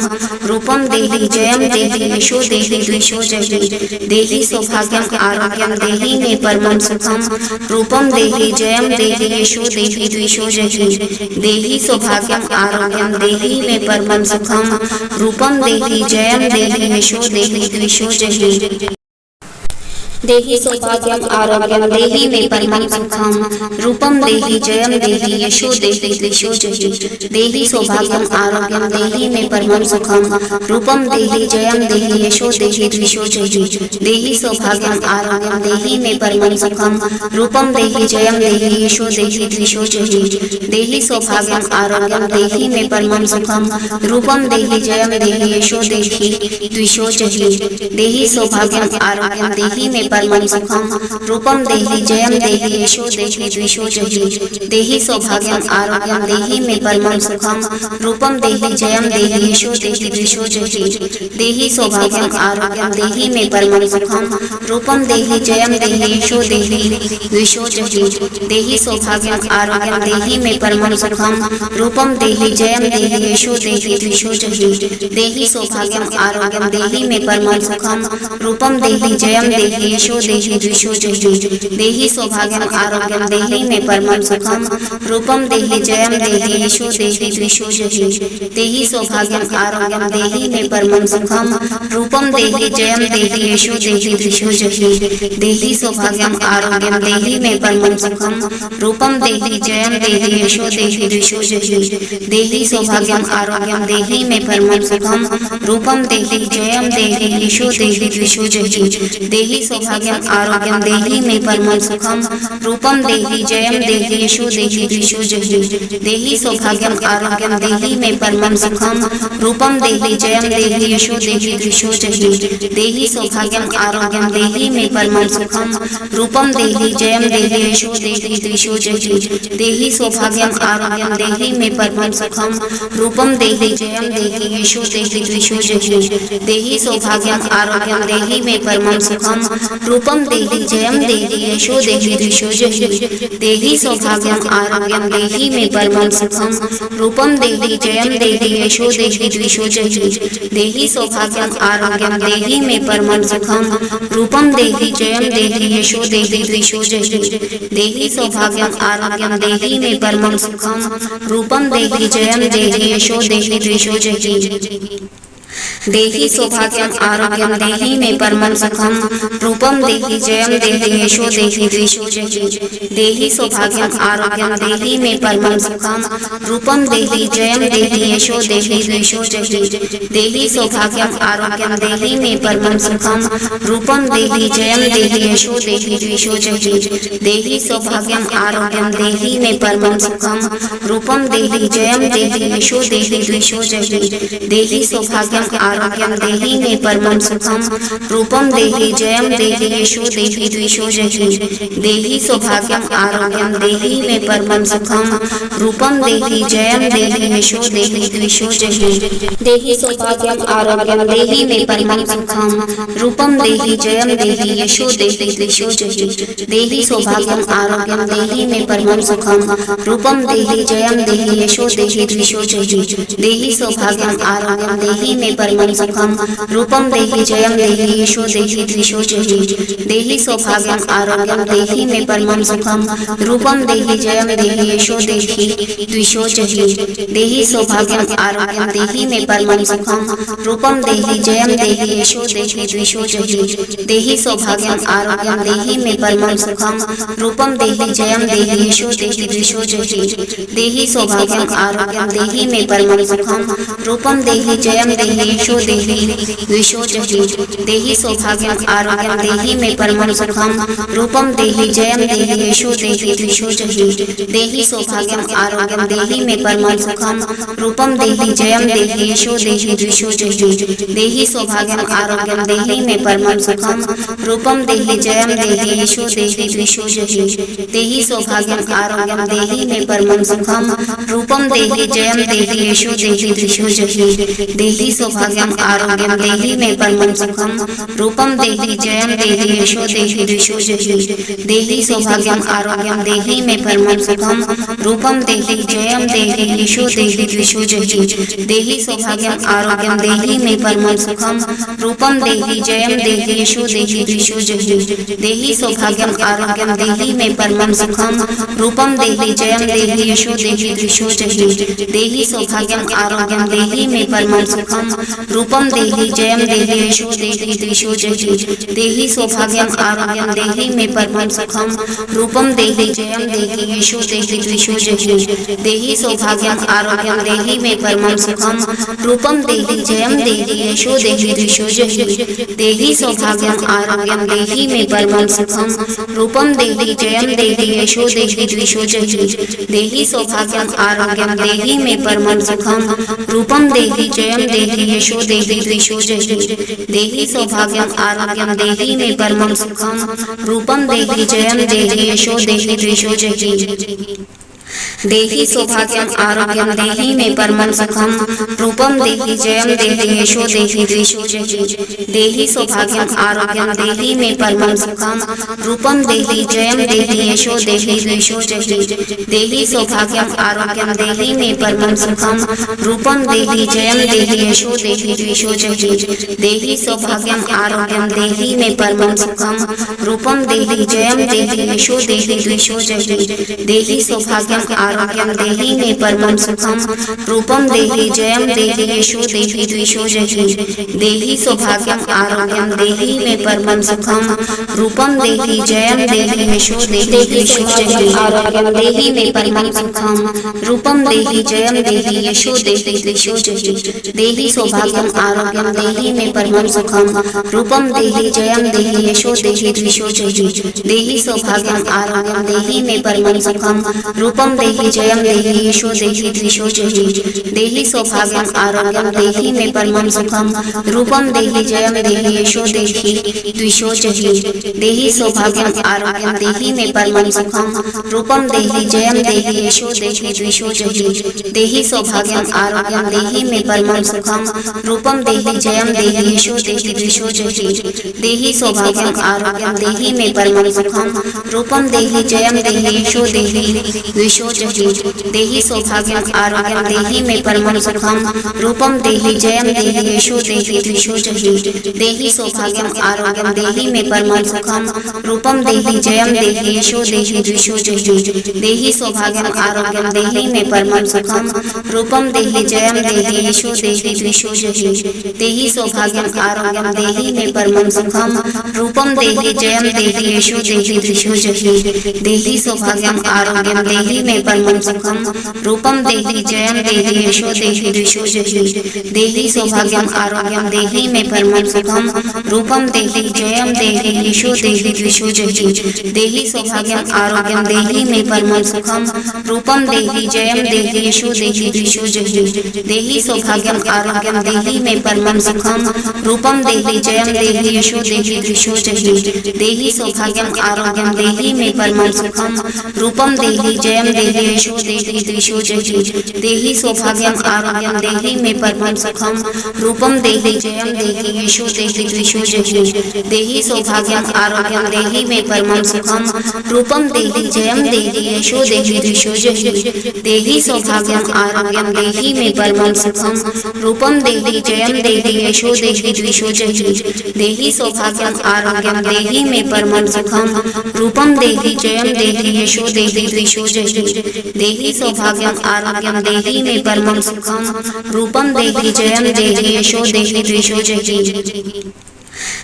रूपम देहि जयम देहि यशो देहि द्विषो जहि देहि सौभाग्यम आरोग्यम देहि मे परमं सुखम रूपम देहि जयम देहि यशो देहि द्विषो जहि देहि सौभाग्यम आरोग्यम देहि मे परमं सुखम रूपम देहि जयम देहि यशो देहि द्विषो जहि देहि सौभाग्यम आरोग्यम देहि मे परमं सुखम रूपम देहि जयम देहि यशो देहि द्विषो जहि देहि सौभाग्यम आरोग्यम देहि मे परमं सुखम रूपम देहि जयम देहि यशो देहि द्विषो जहि देहि सौभाग्यम आरोग्यम देहि मे परमं सुखम रूपम देहि जयम देहि यशो देहि द्विषो जहि देहि सौभाग्यम आरोग्यम देहि मे परमं सुखम रूपम देहि जयम देहि यशो देहि द्विषो जहि देहि सौभाग्यम आरोग्यम देहि मे परमं सुखम रूपम देहि जयम देहि यशो देहि द्विषो जहि देहि सौभाग्यम आरोग्यम देहि मे परमं सुखम रूपम देहि जयम देहि यशो देहि द्विषो जहि देहि सौभाग्यम आरोग्यम देहि मे परमं सुखम रूपम देहि जयम देहि यशो देहि द्विषो जहि देहि सौभाग्यम आरोग्यम देहि मे परमं सुखम रूपम देहि जयम देहि यशो देहि द्विषो जहि देहि सौभाग्यम आरोग्यम देहि मे परमं सुखम रूपम देहि जयम देहि यशो देहि द्विषो जहि देहि सौभाग्यम आरोग्यम देहि मे परमं सुखम रूपम देहि जयम देहि यशो देहि द्विषो जहि देहि सौभाग्यम आरोग्यम देहि मे परमं सुखम रूपम देहि जयम देहि यशो देहि द्विषो जहि देहि सौभाग्यम आरोग्यम देहि मे परमं सुखम रूपम देहि जयम देहि यशो देहि द्विषो जहि देहि सौभाग्यम आरोग्यम देहि मे परमं सुखम रूपम देहि जयम देहि यशो देहि द्विषो जहि देहि सौभाग्यम आरोग्यम देहि मे परमं सुखम रूपम देहि जयम देहि यशो देहि द्विषो जहि देहि सौभाग्यम आरोग्यम देहि मे परमं सुखम रूपम देहि जयम देहि यशो देहि द्विषो जहि देहि सौभाग्यम आरोग्यम देहि मे परमं सुखम रूपम देहि जयम देहि यशो देहि द्विषो जहि देहि सौभाग्यम आरोग्यम देहि मे परमं सुखम रूपम देहि जयम देहि यशो देहि द्विषो जहि देहि सौभाग्यम आरोग्यम देहि मे परमं सुखम रूपम देहि जयम देहि यशो देहि द्विषो जहि देहि सौभाग्यम आरोग्यम देहि मे परमं सुखम रूपम देहि जयम देहि यशो देहि द्विषो जहि देहि सौभाग्यम आरोग्यम देहि मे परमं सुखम रूपम देहि जयम देहि यशो देहि द्विषो जहि देहि सौभाग्यम आरोग्यम देहि मे परमं सुखम रूपम देहि जयम देहि यशो देहि द्विषो जहि देहि सौभाग्यम आरोग्यम देहि मे परमं सुखम रूपम देहि जयम देहि यशो देहि द्विषो जहि देहि सौभाग्यम आरोग्यम देहि मे परमं सुखम रूपम देहि जयम देहि यशो देहि द्विषो जहि देहि सौभाग्यम आरोग्यम देहि मे परमं सुखम रूपम देहि जयम देहि यशो देहि द्विषो जहि देहि सौभाग्यम आरोग्यम देहि मे परमं सुखम रूपम देहि जयम देहि यशो देहि द्विषो जहि देहि सौभाग्यम आरोग्यं देहि मे परमं सुखं रूपं देहि जयं देहि यशो देहि द्विषो जहि देहि सौभाग्यम आरोग्यम देहि मे परमं सुखम रूपम देहि जयम देहि यशो देहि द्विषो जहि देहि सौभाग्यम आरोग्यम देहि मे परमं सुखम रूपम देहि जयम देहि यशो देहि द्विषो जहि देहि सौभाग्यम आरोग्यम देहि मे परमं सुखम रूपम देहि जयम देहि यशो देहि द्विषो जहि देहि सौभाग्यम आरोग्यम देहि मे परमं सुखम रूपम देहि जयम देहि यशो देहि द्विषो जहि देहि सौभाग्यम आरोग्यम देहि मे परमं सुखम रूपम देहि जयम देहि यशो देहि द्विषो जहि देहि सौभाग्यम आरोग्यम देहि मे परमं सुखम रूपम देहि जयम देहि यशो देहि द्विषो जहि देहि सौभाग्यम आरोग्यम देहि मे परमं सुखम रूपम देहि जयम देहि यशो देहि द्विषो जहि देहि सौभाग्यम आरोग्यम देहि मे परमं सुखम रूपम देहि जयम देहि यशो देहि द्विषो जहि देहि सौभाग्यम आरोग्यम देहि मे परमं सुखम रूपम देहि जयम देहि यशो देहि द्विषो जहि देहि सौभाग्यम आरोग्यम देहि मे परमं सुखम रूपम देहि जयम देहि यशो देहि द्विषो जहि देहि सौभाग्यम आरोग्यम देहि मे परमं सुखम रूपम देहि जयम देहि यशो देहि द्विषो जहि देहि सौभाग्यम आरोग्यम देहि मे परमं सुखम रूपम देहि जयम देहि यशो देहि द्विषो जहि देहि सौभाग्यम आरोग्यम देहि मे परमं सुखम रूपम देहि जयम देहि यशो देहि द्विषो जहि देहि सौभाग्यम आरोग्यम देहि मे परमं सुखम रूपम देहि जयम देहि यशो देहि द्विषो जहि देहि सौभाग्यम आरोग्यम देहि मे परमं सुखम रूपम देहि जयम देहि यशो देहि द्विषो जहि देहि सौभाग्यम आरोग्यम देहि मे परमं सुखम रूपम देहि जयम देहि यशो देहि द्विषो जहि देहि सौभाग्यम आरोग्यम देहि मे परमं सुखम रूपम देहि जयम देहि यशो देहि द्विषो जहि देहि सौभाग्यम आरोग्यम देहि मे परमं सुखम रूपम देहि जयम देहि यशो देहि द्विषो जहि देहि सौभाग्यम आरोग्यम देहि मे परमं सुखम रूपम देहि जयम देहि यशो देहि द्विषो जहि देहि सौभाग्यम आरोग्यम देहि मे परमं सुखम रूपम देहि जयम देहि यशो देहि द्विषो जहि देहि सौभाग्यम आरोग्यम देहि मे परमं सुखम रूपम देहि जयम देहि यशो देहि द्विषो जहि देहि सौभाग्यम आरोग्यम देहि मे परमं सुखम रूपम देहि जयम देहि यशो देहि द्विषो जहि देहि सौभाग्यम आरोग्यम देहि मे परमं सुखम रूपम देहि जयम देहि यशो देहि द्विषो जहि देहि सौभाग्यम आरोग्यम देहि मे परमं सुखम रूपम देहि जयम देहि यशो देहि द्विषो जहि देहि सौभाग्यम आरोग्यम देहि मे परमं सुखम रूपम देहि जयम देहि यशो देहि द्विषो जहि देहि सौभाग्यम आरोग्यम देहि मे परमं सुखम रूपम देहि जयम देहि यशो देहि द्विषो जहि देहि सौभाग्यम आरोग्यम देहि मे परमं सुखम रूपम देहि जयम देहि यशो देहि द्विषो जहि देहि सौभाग्यम आरोग्यम देहि मे परमं सुखम रूपम देहि जयम देहि यशो देहि द्विषो जहि आरोग्यम देहि मे परमं सुखम रूपम देहि जयम देहि यशो देहि द्विषो जहि देहि सौभाग्यम आरोग्यम देहि मे परमं सुखम रूपम देहि जयम देहि यशो देहि द्विषो जहि देहि सौभाग्यम आरोग्यम देहि मे परमं सुखम रूपम देहि जयम देहि यशो देहि द्विषो जहि देहि सौभाग्यम आरोग्यम देहि मे परमं सुखम रूपम देहि जयम देहि यशो देहि द्विषो जहि देहि सौभाग्यम आरोग्यम देहि मे परमं सुखम रूपम देहि जयम देहि यशो देहि द्विषो जहि देहि सौभाग्यम आरोग्यम देहि मे परमं सुखम रूपम देहि जयम देहि यशो देहि द्विषो जहि देहि सौभाग्यम आरोग्यम देहि मे परमं सुखम रूपम देहि जयम देहि यशो देहि द्विषो जहि देहि सौभाग्यम आरोग्यम देहि मे परमं सुखम रूपम देहि जयम देहि यशो देहि द्विषो जहि देहि सौभाग्यम आरोग्यम देहि मे परमं सुखम रूपम देहि जयम देहि यशो देहि द्विषो जहि देहि सौभाग्यम आरोग्यम देहि मे परमं सुखम रूपम देहि जयम देहि यशो देहि द्विषो जहि देहि सौभाग्यम आरोग्यम देहि मे परमं सुखम रूपम देहि जयम देहि यशो देहि द्विषो जहि देहि सौभाग्यम आरोग्यम देहि मे परमं सुखम रूपम देहि जयम देहि यशो देहि द्विषो जहि देहि सौभाग्यम आरोग्यम देहि मे परमं सुखम रूपम देहि जयम देहि यशो देहि द्विषो जहि देहि सौभाग्यम आरोग्यम देहि मे परमं सुखम रूपम देहि जयम देहि यशो देहि द्विषो जहि देहि सौभाग्यम आरोग्यम देहि मे परमं सुखम रूपम देहि जयम देहि यशो देहि द्विषो जहि देहि सौभाग्यम आरोग्यम देहि मे परमं सुखम रूपम देहि जयम देहि यशो देहि द्विषो जहि देहि सौभाग्यम आरोग्यम देहि मे परमं सुखम रूपम देहि जयम देहि यशो देहि द्विषो जहि देहि सौभाग्यम आरोग्यम देहि मे परमं सुखम रूपम देहि जयम देहि यशो देहि द्विषो जहि देहि सौभाग्यम आरोग्यम देहि मे परमं सुखम रूपम देहि जयम देहि यशो देहि द्विषो जहि देहि सौभाग्यम आरोग्यम देहि मे परमं सुखम रूपम देहि जयम देहि यशो देहि द्विषो जहि देहि सौभाग्यम आरोग्यम देहि मे परमं सुखम रूपम देहि जयम देहि यशो देहि द्विषो जहि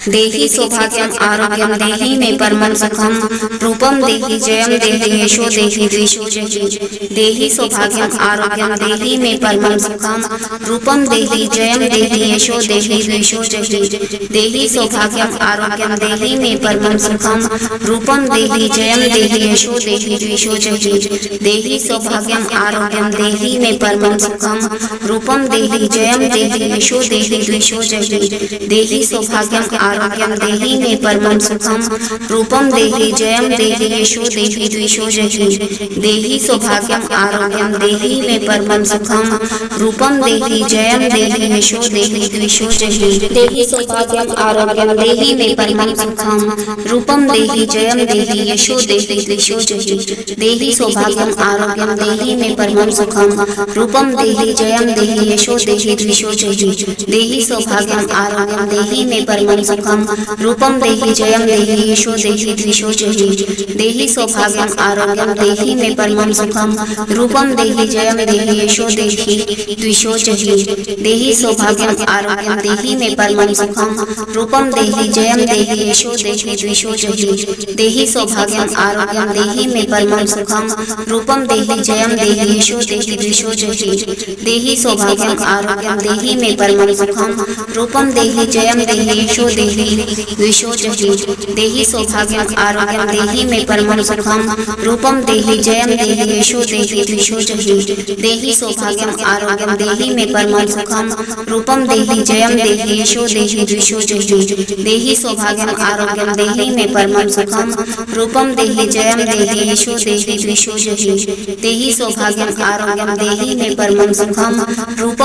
देहि सौभाग्यम आरोग्यम देहि मे परमं सुखम रूपम देहि जयम देहि यशो देहि द्विषो जहि देहि सौभाग्यम आरोग्यम देहि मे परमं सुखम रूपम देहि जयम देहि यशो देहि द्विषो जहि देहि सौभाग्यम आरोग्यम देहि मे परमं सुखम रूपम देहि जयम देहि यशो देहि द्विषो जहि देहि सौभाग्यम आरोग्यम देहि मे परमं सुखम रूपम देहि जयम देहि यशो देहि द्विषो जहि देहि सौभाग्यम आरोग्यम देहि मे परमं सुखम रूपम देहि जयम देहि यशो देहि द्विषो जहि देहि सौभाग्यम आरोग्यम देहि मे परमं सुखम रूपम देहि जयम देहि यशो देहि द्विषो जहि देहि सौभाग्यम आरोग्यम देहि मे परमं सुखम रूपम देहि जयम देहि यशो देहि द्विषो जहि देहि सौभाग्यम आरोग्यम देहि मे परमं सुखम रूपम देहि जयम देहि यशो देहि द्विषो जहि देहि सौभाग्यम आरोग्यम देहि मे परमं सुखम रूपम देहि जयम देहि यशो देहि द्विषो जहि देहि सौभाग्यम आरोग्यम देहि मे परमं सुखम रूपम देहि जयम देहि यशो देहि द्विषो जहि देहि सौभाग्यम आरोग्यम देहि मे परमं सुखम रूपम देहि जयम देहि यशो देहि द्विषो जहि देहि सौभाग्यम आरोग्यम देहि मे परमं सुखम रूपम देहि जयम देहि यशो देहि द्विषो जहि देहि सौभाग्यम आरोग्यम देहि मे परमं सुखम रूपम देहि जयम देहि यशो देहि द्विषो जहि देहि सौभाग्यम आरोग्यम देहि मे परमं सुखम रूपम देहि जयम देहि यशो देहि द्विषो जहि देहि सौभाग्यम आरोग्यम देहि मे परमं सुखम रूपम देहि जयम देहि यशो देहि द्विषो जहि देहि सौभाग्यम आरोग्यम देहि मे परमं सुखम रूपम देहि जयम देहि यशो देहि द्विषो जहि देहि सौभाग्यम आरोग्यम देहि मे परमं सुखम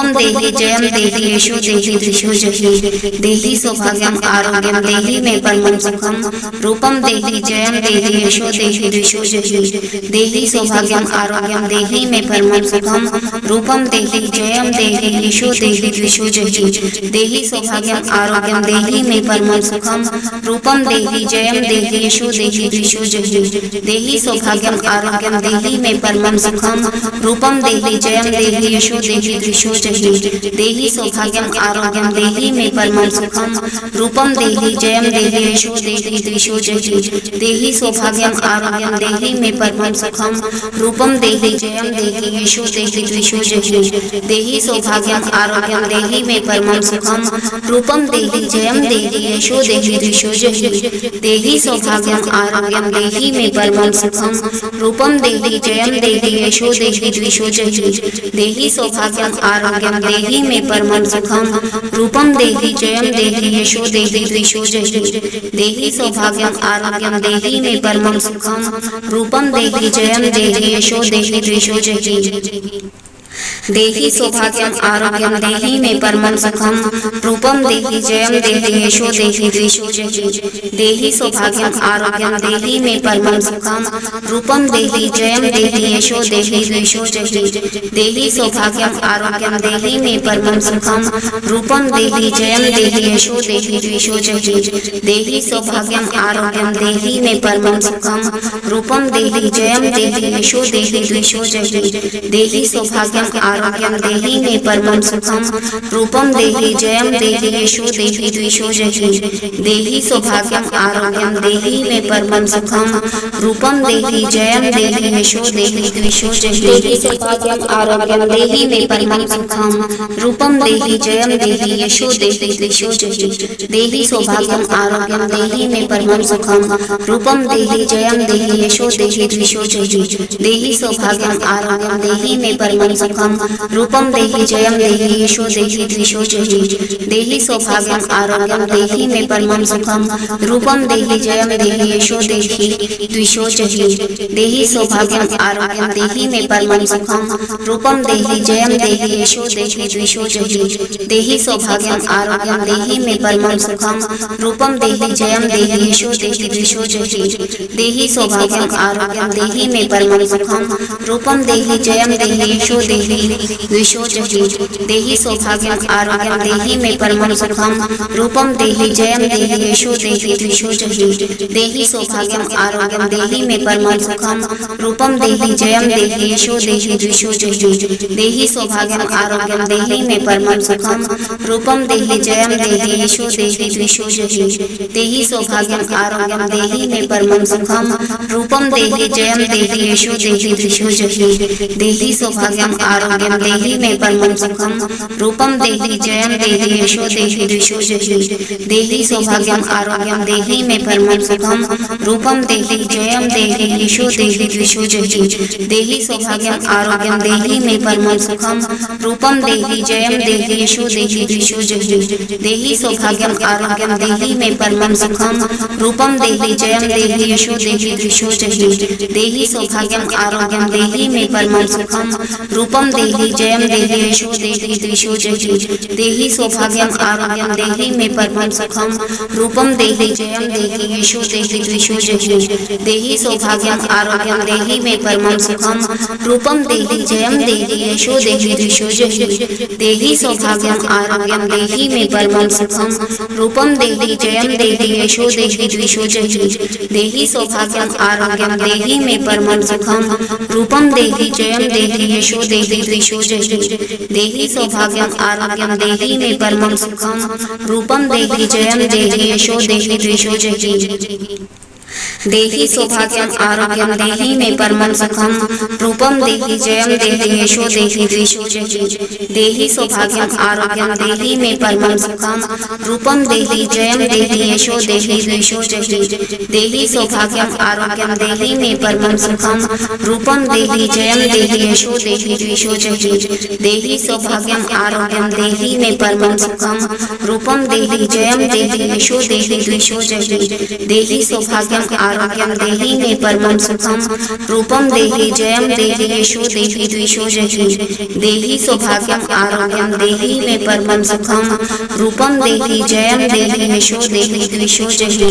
रूपम देहि जयम देहि यशो देहि द्विषो जहि देहि सौभाग्यम आरोग्यम देहि मे परमं सुखम रूपम देहि जयम देहि यशो देहि द्विषो जहि देहि सौभाग्यम आरोग्यम देहि मे परमं सुखम रूपम देहि जयम देहि यशो देहि द्विषो जहि देहि सौभाग्यम आरोग्यम देहि मे परमं सुखम रूपम देहि जयम देहि यशो देहि द्विषो जहि देहि सौभाग्यम आरोग्यम देहि मे परमं सुखम रूपम देहि जयम देहि यशो देहि द्विषो जहि देहि सौभाग्यम आरोग्यम देहि मे परमं सुखम रूपम देहि जयम देहि यशो देहि द्विषो जहि देहि सौभाग्यम आरोग्यम देहि मे परमं सुखम रूपम देहि जयम देहि यशो देहि द्विषो जहि देहि सौभाग्यम आरोग्यम देहि मे परमं सुखम रूपम देहि जयम देहि यशो देहि द्विषो जहि देहि सौभाग्यम आरोग्यम देहि मे परमं सुखम रूपम देहि जयम देहि यशो देहि द्विषो जहि देहि सौभाग्यम आरोग्यम देहि मे परमं सुखम रूपम देहि जयम देहि यशो देहि द्विषो जहि देहि सौभाग्यम आरोग्यम देहि मे परमं सुखम रूपम देहि जयम देहि यशो देहि द्विषो जहि देहि सौभाग्यम आरोग्यम देहि मे परमं सुखम रूपम देहि जयम देहि यशो देहि द्विषो जहि देहि सौभाग्यम आरोग्यम देहि मे परमं सुखम रूपम देहि जयम देहि यशो देहि द्विषो जहि देहि सौभाग्यम आरोग्यम देहि मे परमं सुखम रूपम देहि जयम देहि यशो देहि द्विषो जहि देहि सौभाग्यम आरोग्यम देहि मे परमं सुखम रूपम देहि जयम देहि यशो देहि द्विषो जहि देहि सौभाग्यम सौभाग्यम आरोग्यम देहि मे परमं सुखम रूपम देहि जयम देहि यशो देहि द्विषो जहि देहि सौभाग्यम आरोग्यम देहि मे परमं सुखम रूपम देहि जयम देहि यशो देहि द्विषो जहि देहि सौभाग्यम आरोग्यम देहि मे परमं सुखम रूपम देहि जयम देहि यशो देहि द्विषो जहि देहि सौभाग्यम आरोग्यम देहि मे परमं सुखम रूपम देहि जयम देहि यशो देहि द्विषो जहि देहि सौभाग्यम आरोग्यम देहि मे परमं सुखम रूपम देहि जयम देहि यशो देहि द्विषो जहि देहि सौभाग्यम आरोग्यम देहि मे परमं सुखम रूपम देहि जयम देहि यशो देहि द्विषो जहि देहि सौभाग्यम आरोग्यम देहि मे परमं सुखम रूपम देहि जयम देहि यशो देहि द्विषो जहि देहि सौभाग्यम आरोग्यम देहि मे परमं सुखम रूपम देहि जयम देहि यशो देहि द्विषो जहि देहि सौभाग्यम आरोग्यम देहि मे परमं सुखम रूपम देहि जयम देहि यशो देहि द्विषो जहि देहि सौभाग्यम आरोग्यम देहि मे परमं सुखम रूपम देहि जयम देहि यशो देहि द्विषो जहि देहि सौभाग्यम आरोग्यम देहि मे परमं सुखम रूपम देहि जयम देहि यशो देहि द्विषो जहि देहि सौभाग्यम आरोग्यम देहि मे परमं सुखम रूपम देहि जयम देहि यशो देहि द्विषो जहि देहि सौभाग्यम आरोग्यम देहि मे परमं सुखम रूपम देहि जयम देहि यशो देहि द्विषो जहि देहि सौभाग्यम आरोग्यम देहि मे परमं सुखम रूपम देहि जयम देहि यशो देहि द्विषो जहि देहि सौभाग्यम आरोग्यम देहि मे परमं सुखम रूपम देहि जयम देहि यशो देहि द्विषो जहि देहि सौभाग्यम आरोग्यम देहि मे परमं सुखम रूपम देहि जयम देहि यशो देहि द्विषो जहि देहि सौभाग्यम आरोग्यम देहि मे परमं सुखम रूपम देहि जयम देहि यशो देहि द्विषो जहि देहि सौभाग्यम आरोग्यम देहि मे परमं सुखम रूपम देहि जयम देहि यशो देहि द्विषो जहि देहि सौभाग्यम आरोग्यम देहि मे परमं सुखम रूपम देहि जयम देहि यशो देहि द्विषो जहि देहि सौभाग्यम आरोग्यम देहि मे परमं सुखम रूपम देहि जयम देहि यशो देहि द्विषो जहि देहि सौभाग्यम आरोग्यम देहि मे परमं सुखम रूपम देहि जयम देहि यशो देहि द्विषो जहि देहि सौभाग्यम आरोग्यम देहि मे परमं सुखम रूपम देहि जयम देहि यशो देहि द्विषो जहि देहि सौभाग्यम आरोग्यम देहि मे परमं सुखम रूपम देहि जयम देहि यशो देहि द्विषो जहि देहि सौभाग्यम आरोग्यम देहि मे परमं सुखम रूपम देहि जयम देहि यशो देहि द्विषो जहि देहि सौभाग्यम आरोग्यम देहि मे परमं सुखम रूपम देहि जयम देहि यशो देहि द्विषो जहि देहि सौभाग्यम आरोग्यम देहि मे परमं सुखम रूपम देहि जयम देहि यशो देहि द्विषो जहि देहि सौभाग्यम आरोग्यम देहि मे परमं सुखम रूपम देहि जयम देहि यशो देहि द्विषो जहि देहि सौभाग्यम आरोग्यम देहि मे परमं सुखम रूपम देहि जयम देहि यशो देहि द्विषो जहि देहि सौभाग्यम आरोग्यम देहि मे परमं सुखम रूपम देहि जयम देहि यशो देहि द्विषो जहि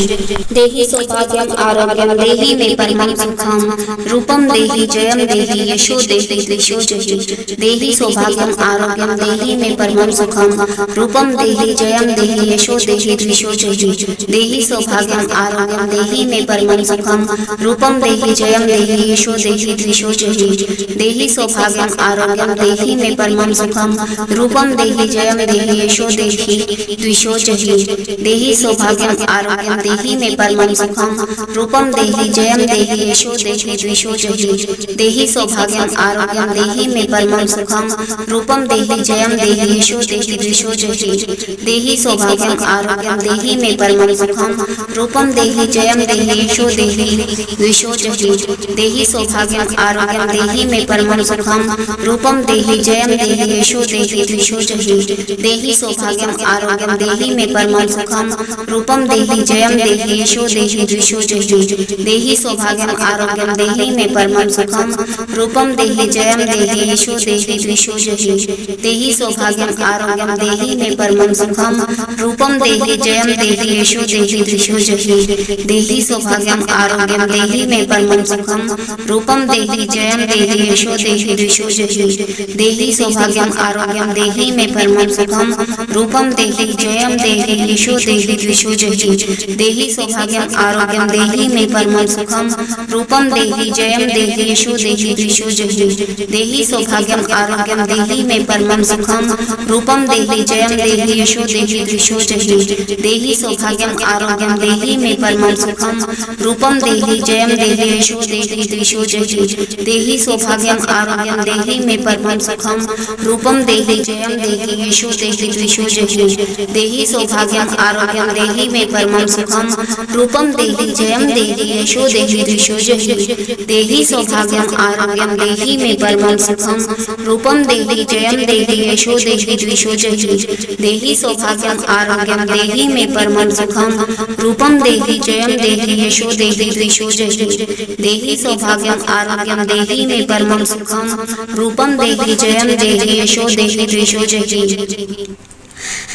देहि सौभाग्यम आरोग्यम देहि मे परमं सुखम रूपम देहि जयम देहि यशो देहि द्विषो जहि देहि सौभाग्यम आरोग्यम देहि मे परमं सुखम रूपम देहि जयम देहि यशो देहि द्विषो जहि देहि सौभाग्यम आरोग्यम देहि मे परमं सुखम रूपम देहि जयम देहि यशो देहि द्विषो जहि देहि सौभाग्यम आरोग्यम देहि मे परमं सुखम रूपम देहि जयम देहि यशो देहि द्विषो जहि देहि सौभाग्यम आरोग्यम देहि मे परमं सुखम रूपम देहि जयम देहि यशो देहि द्विषो जहि देहि सौभाग्यम आरोग्यम देहि मे परमं सुखम रूपम देहि जयम देहि यशो देहि द्विषो जहि देहि सौभाग्यम आरोग्यम देहि मे परमं सुखम रूपम देहि जयम देहि यशो देहि द्विषो जहि देहि सौभाग्यम आरोग्यम देहि मे परमं सुखम रूपम देहि जयम देहि यशो देहि द्विषो जहि देहि सौभाग्यम आरोग्यम देहि मे परमं सुखम रूपम देहि जयम देहि यशो देहि द्विषो जहि देहि सौभाग्यम आरोग्यम देहि मे परमं सुखम रूपम देहि जयम देहि यशो देहि द्विषो जहि देहि सौभाग्यम आरोग्यम देहि मे परमं सुखम रूपम देहि जयम देहि यशो देहि द्विषो जहि देहि सौभाग्यम आरोग्यम देहि मे परमं सुखम रूपम देहि जयम देहि यशो देहि द्विषो जहि देहि सौभाग्यम आरोग्यम देहि मे परमं सुखम रूपम देहि जयम देहि यशो देहि द्विषो जहि देहि सौभाग्यम आरोग्यम देहि मे परमं सुखम रूपम देहि जयम देहि यशो देहि द्विषो जहि देहि सौभाग्यम आरोग्यम देहि मे परमं सुखम रूपम देहि जयम देहि यशो देहि द्विषो जहि देहि सौभाग्यम आरोग्यम देहि मे परमं सुखम रूपम देहि जयम देहि यशो देहि द्विषो जहि देहि सौभाग्यम आरोग्यम देहि मे परमं सुखम रूपम देहि जयम देहि यशो देहि द्विषो जहि देहि सौभाग्यम आरोग्यम देहि मे परमं सुखम रूपम देहि जयम देहि यशो देहि द्विषो जहि देहि सौभाग्यम आरोग्यम देहि मे परमं सुखम रूपम देहि जयम देहि यशो देहि द्विषो जहि देहि सौभाग्यम आरोग्यम देहि मे परमं सुखम रूपम देहि जयम देहि यशो देहि द्विषो जहि देहि सौभाग्यम आरोग्यम देहि मे परमं सुखम रूपम देहि जयम देहि यशो देहि द्विषो जहि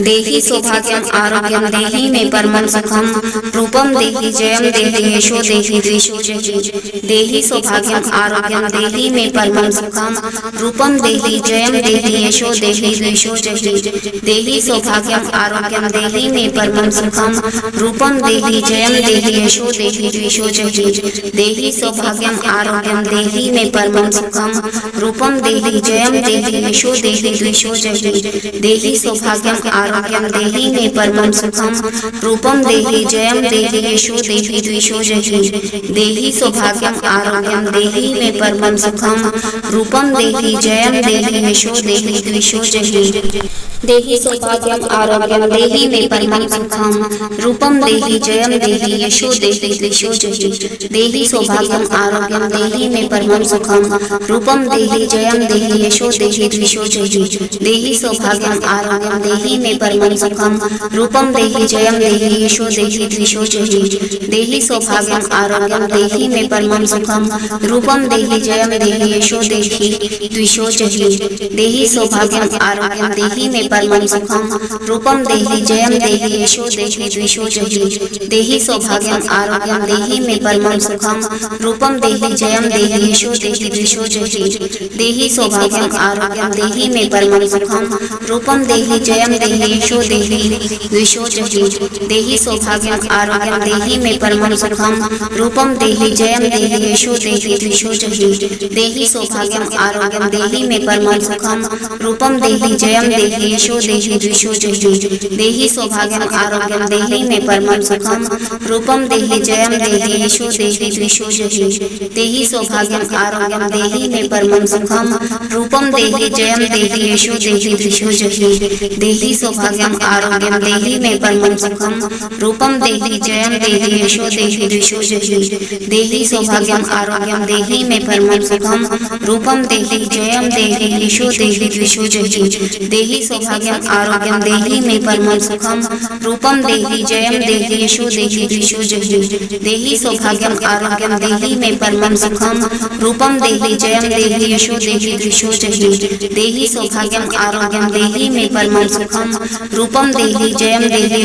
देहि सौभाग्यम आरोग्यम देहि मे परमं सुखम रूपम देहि जयम देहि यशो देहि द्विषो जहि देहि सौभाग्यम आरोग्यम देहि मे परमं सुखम रूपम देहि जयम देहि यशो देहि द्विषो जहि देहि सौभाग्यम आरोग्यम देहि मे परमं सुखम रूपम देहि जयम देहि यशो देहि द्विषो जहि देहि सौभाग्यम आरोग्यम देहि मे परमं सुखम रूपम देहि जयम देहि यशो देहि द्विषो जहि देहि सौभाग्यम आरोग्यम देहि मे परमं सुखम रूपम देहि जयम देहि यशो देहि द्विषो जहि देहि सौभाग्यम आरोग्यम देहि मे परमं सुखम रूपम देहि जयम देहि यशो देहि द्विषो जहि देहि सौभाग्यम आरोग्यम देहि मे परमं सुखम रूपम देहि जयम देहि यशो देहि द्विषो जहि देहि सौभाग्यम आरोग्यम देहि मे परमं सुखम रूपम देहि जयम देहि यशो देहि द्विषो जहि देहि सौभाग्यम आरोग्यम देहि मे परमं सुखम रूपम देहि जयम देहि यशो देहि द्विषो जहि देहि सौभाग्यम आरोग्यम देहि मे परमं सुखम रूपम देहि जयम देहि यशो देहि द्विषो जहि देहि सौभाग्यम आरोग्यम देहि मे परमं सुखम रूपम देहि जयम देहि यशो देहि द्विषो जहि देहि सौभाग्यम आरोग्यम देहि मे परमं सुखम रूपम देहि जयम देहि यशो देहि द्विषो जहि देहि सौभाग्यम आरोग्यम देहि मे परमं सुखम रूपम देहि जयम देहि यशो देहि द्विषो जहि देहि सौभाग्यम आरोग्यम देहि मे परमं सुखम रूपम देहि जयम देहि यशो देहि द्विषो जहि देहि सौभाग्यम आरोग्यम देहि मे परमं सुखम रूपम देहि जयम देहि यशो देहि द्विषो जहि देहि सौभाग्यम आरोग्यम देहि मे परमं सुखम रूपम देहि जयम देहि यशो देहि द्विषो जहि देहि सौभाग्यम आरोग्यम देहि मे परमं सुखम रूपम देहि जयम देहि यशो देहि द्विषो जहि देहि सौभाग्यम आरोग्यम देहि मे परमं सुखम रूपम देहि जयम देहि यशो देहि द्विषो जहि देहि सौभाग्यम आरोग्यम देहि मे परमं सुखम रूपम देहि जयम देहि यशो देहि द्विषो जहि देहि सौभाग्यम आरोग्यम देहि मे परमं सुखम रूपम देहि जयम देहि यशो देहि द्विषो जहि देहि सौभाग्यम आरोग्यम देहि मे परमं सुखम रूपम देहि जयम देहि यशो देहि द्विषो जहि देहि सौभाग्यम आरोग्यम देहि मे परमं सुखम रूपम देहि जयम देहि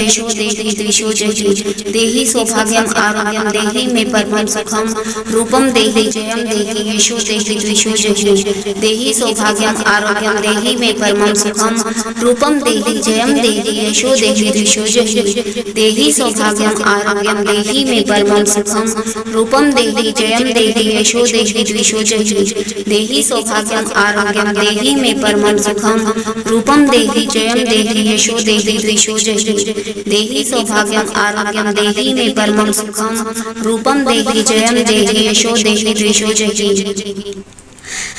यशो देहि द्विषो जहि देहि सौभाग्यम आरोग्यम देहि मे परमं सुखम रूपम देहि जयम देहि यशो देहि द्विषो जहि देहि सौभाग्यम आरोग्यम देहि मे परमं सुखम रूपम देहि जयम देहि यशो देहि द्विषो जहि देहि सौभाग्यम आरोग्यम देहि मे परमं सुखम रूपम देहि जयम देहि यशो देहि द्विषो जहि देहि सौभाग्यम आरोग्यम देहि मे परमं सुखम रूपम देहि जयम देहि यशो देहि द्विषो जहि देहि सौभाग्यम आरोग्यम देहि मे परमं सुखम रूपम देहि जयम देहि यशो देहि द्विषो जहि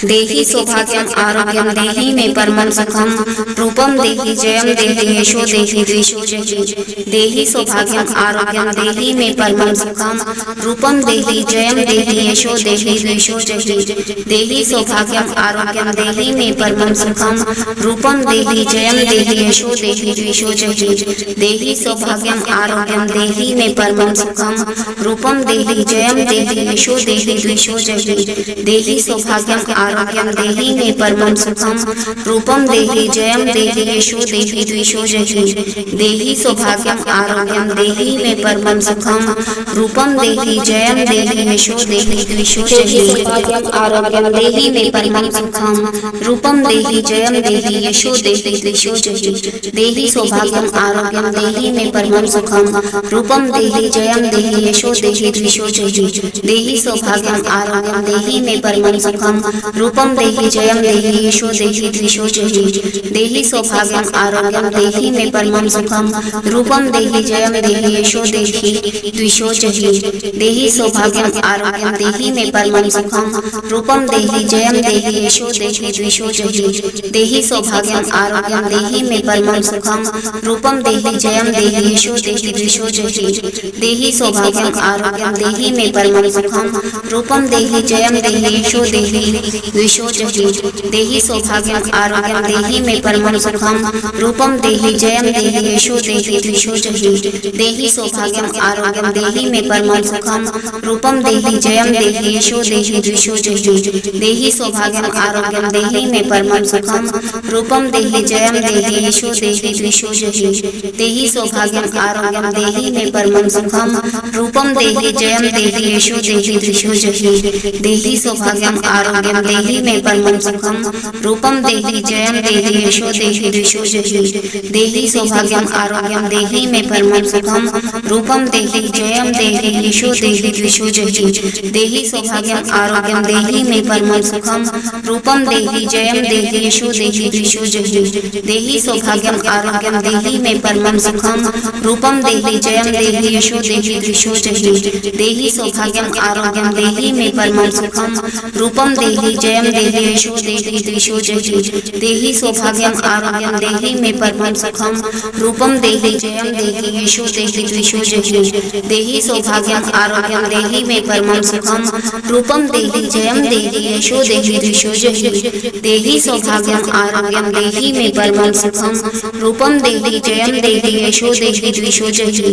देहि सौभाग्यम आरोग्यम देहि मे परमं सुखम रूपम देहि जयम देहि यशो देहि द्विषो जहि देहि सौभाग्यम आरोग्यम देहि मे परमं सुखम रूपम देहि जयम देहि यशो देहि द्विषो जहि देहि सौभाग्यम आरोग्यम देहि मे परमं सुखम रूपम देहि जयम देहि यशो देहि द्विषो जहि देहि सौभाग्यम आरोग्यम देहि मे परमं सुखम रूपम देहि जयम देहि यशो देहि द्विषो जहि देहि सौभाग्यम सौभाग्यम आरोग्यम देहि मे परमं सुखम रूपम देहि जयम देहि यशो देहि द्विषो जहि देहि सौभाग्यम आरोग्यम देहि मे परमं सुखम रूपम देहि जयम देहि यशो देहि द्विषो जहि सौभाग्यम आरोग्यम देहि मे परमं सुखम रूपम देहि जयम देहि यशो देहि द्विषो जहि देहि सौभाग्यम आरोग्यम देहि मे परमं सुखम रूपम देहि जयम देहि यशो देहि द्विषो जहि देहि सौभाग्यम आरोग्यम देहि मे परमं सुखम रूपम देहि जयम देहि यशो देहि द्विषो जहि देहि सौभाग्यम आरोग्यम देहि मे परमं सुखम रूपम देहि जयम देहि यशो देहि द्विषो जहि देहि सौभाग्यम आरोग्यम देहि मे परमं सुखम रूपम देहि जयम देहि यशो देहि द्विषो जहि देहि सौभाग्यम आरोग्यम देहि मे परमं सुखम रूपम देहि जयम देहि यशो देहि द्विषो जहि देहि सौभाग्यम आरोग्यम देहि मे परमं सुखम रूपम देहि जयम देहि यशो देहि द्विषो जहि देहि सौभाग्यम आरोग्यम देहि मे परमं सुखम रूपम देहि जयम देहि यशो देहि द्विषो जहि देहि सौभाग्यम आरोग्यम देहि मे परमं सुखम रूपम देहि जयम देहि यशो देहि द्विषो जहि देहि सौभाग्यम आरोग्यम देहि मे परमं सुखम रूपम देहि जयम देहि यशो देहि द्विषो जहि देहि सौभाग्यम आरोग्यम देहि मे परमं सुखम रूपम देहि जयम देहि यशो देहि द्विषो जहि देहि सौभाग्यम आरोग्यम देहि मे परमं सुखम रूपम देहि जयम देहि यशो देहि द्विषो जहि देहि सौभाग्यम आरोग्यम देहि मे परमं सुखम रूपम देहि जयम देहि यशो देहि द्विषो जहि देहि सौभाग्यम आरोग्यम देहि मे परमं सुखम रूपम देहि जयम देहि यशो देहि द्विषो जहि देहि सौभाग्यम आरोग्यम देहि मे परमं सुखम रूपम देहि जयम देहि यशो देहि द्विषो जहि देहि सौभाग्यम आरोग्यम देहि मे परमं सुखम रूपम देहि जयम देहि यशो देहि द्विषो जहि देहि सौभाग्यम आरोग्यम देहि मे परमं सुखम रूपम देहि जयम देहि यशो देहि द्विषो जहि देहि सौभाग्यम आरोग्यम देहि मे परमं सुखम रूपम देहि जयम देहि यशो देहि द्विषो जहि देहि सौभाग्यम आरोग्यम देहि मे परमं सुखम रूपम देहि जयम देहि यशो देहि द्विषो जहि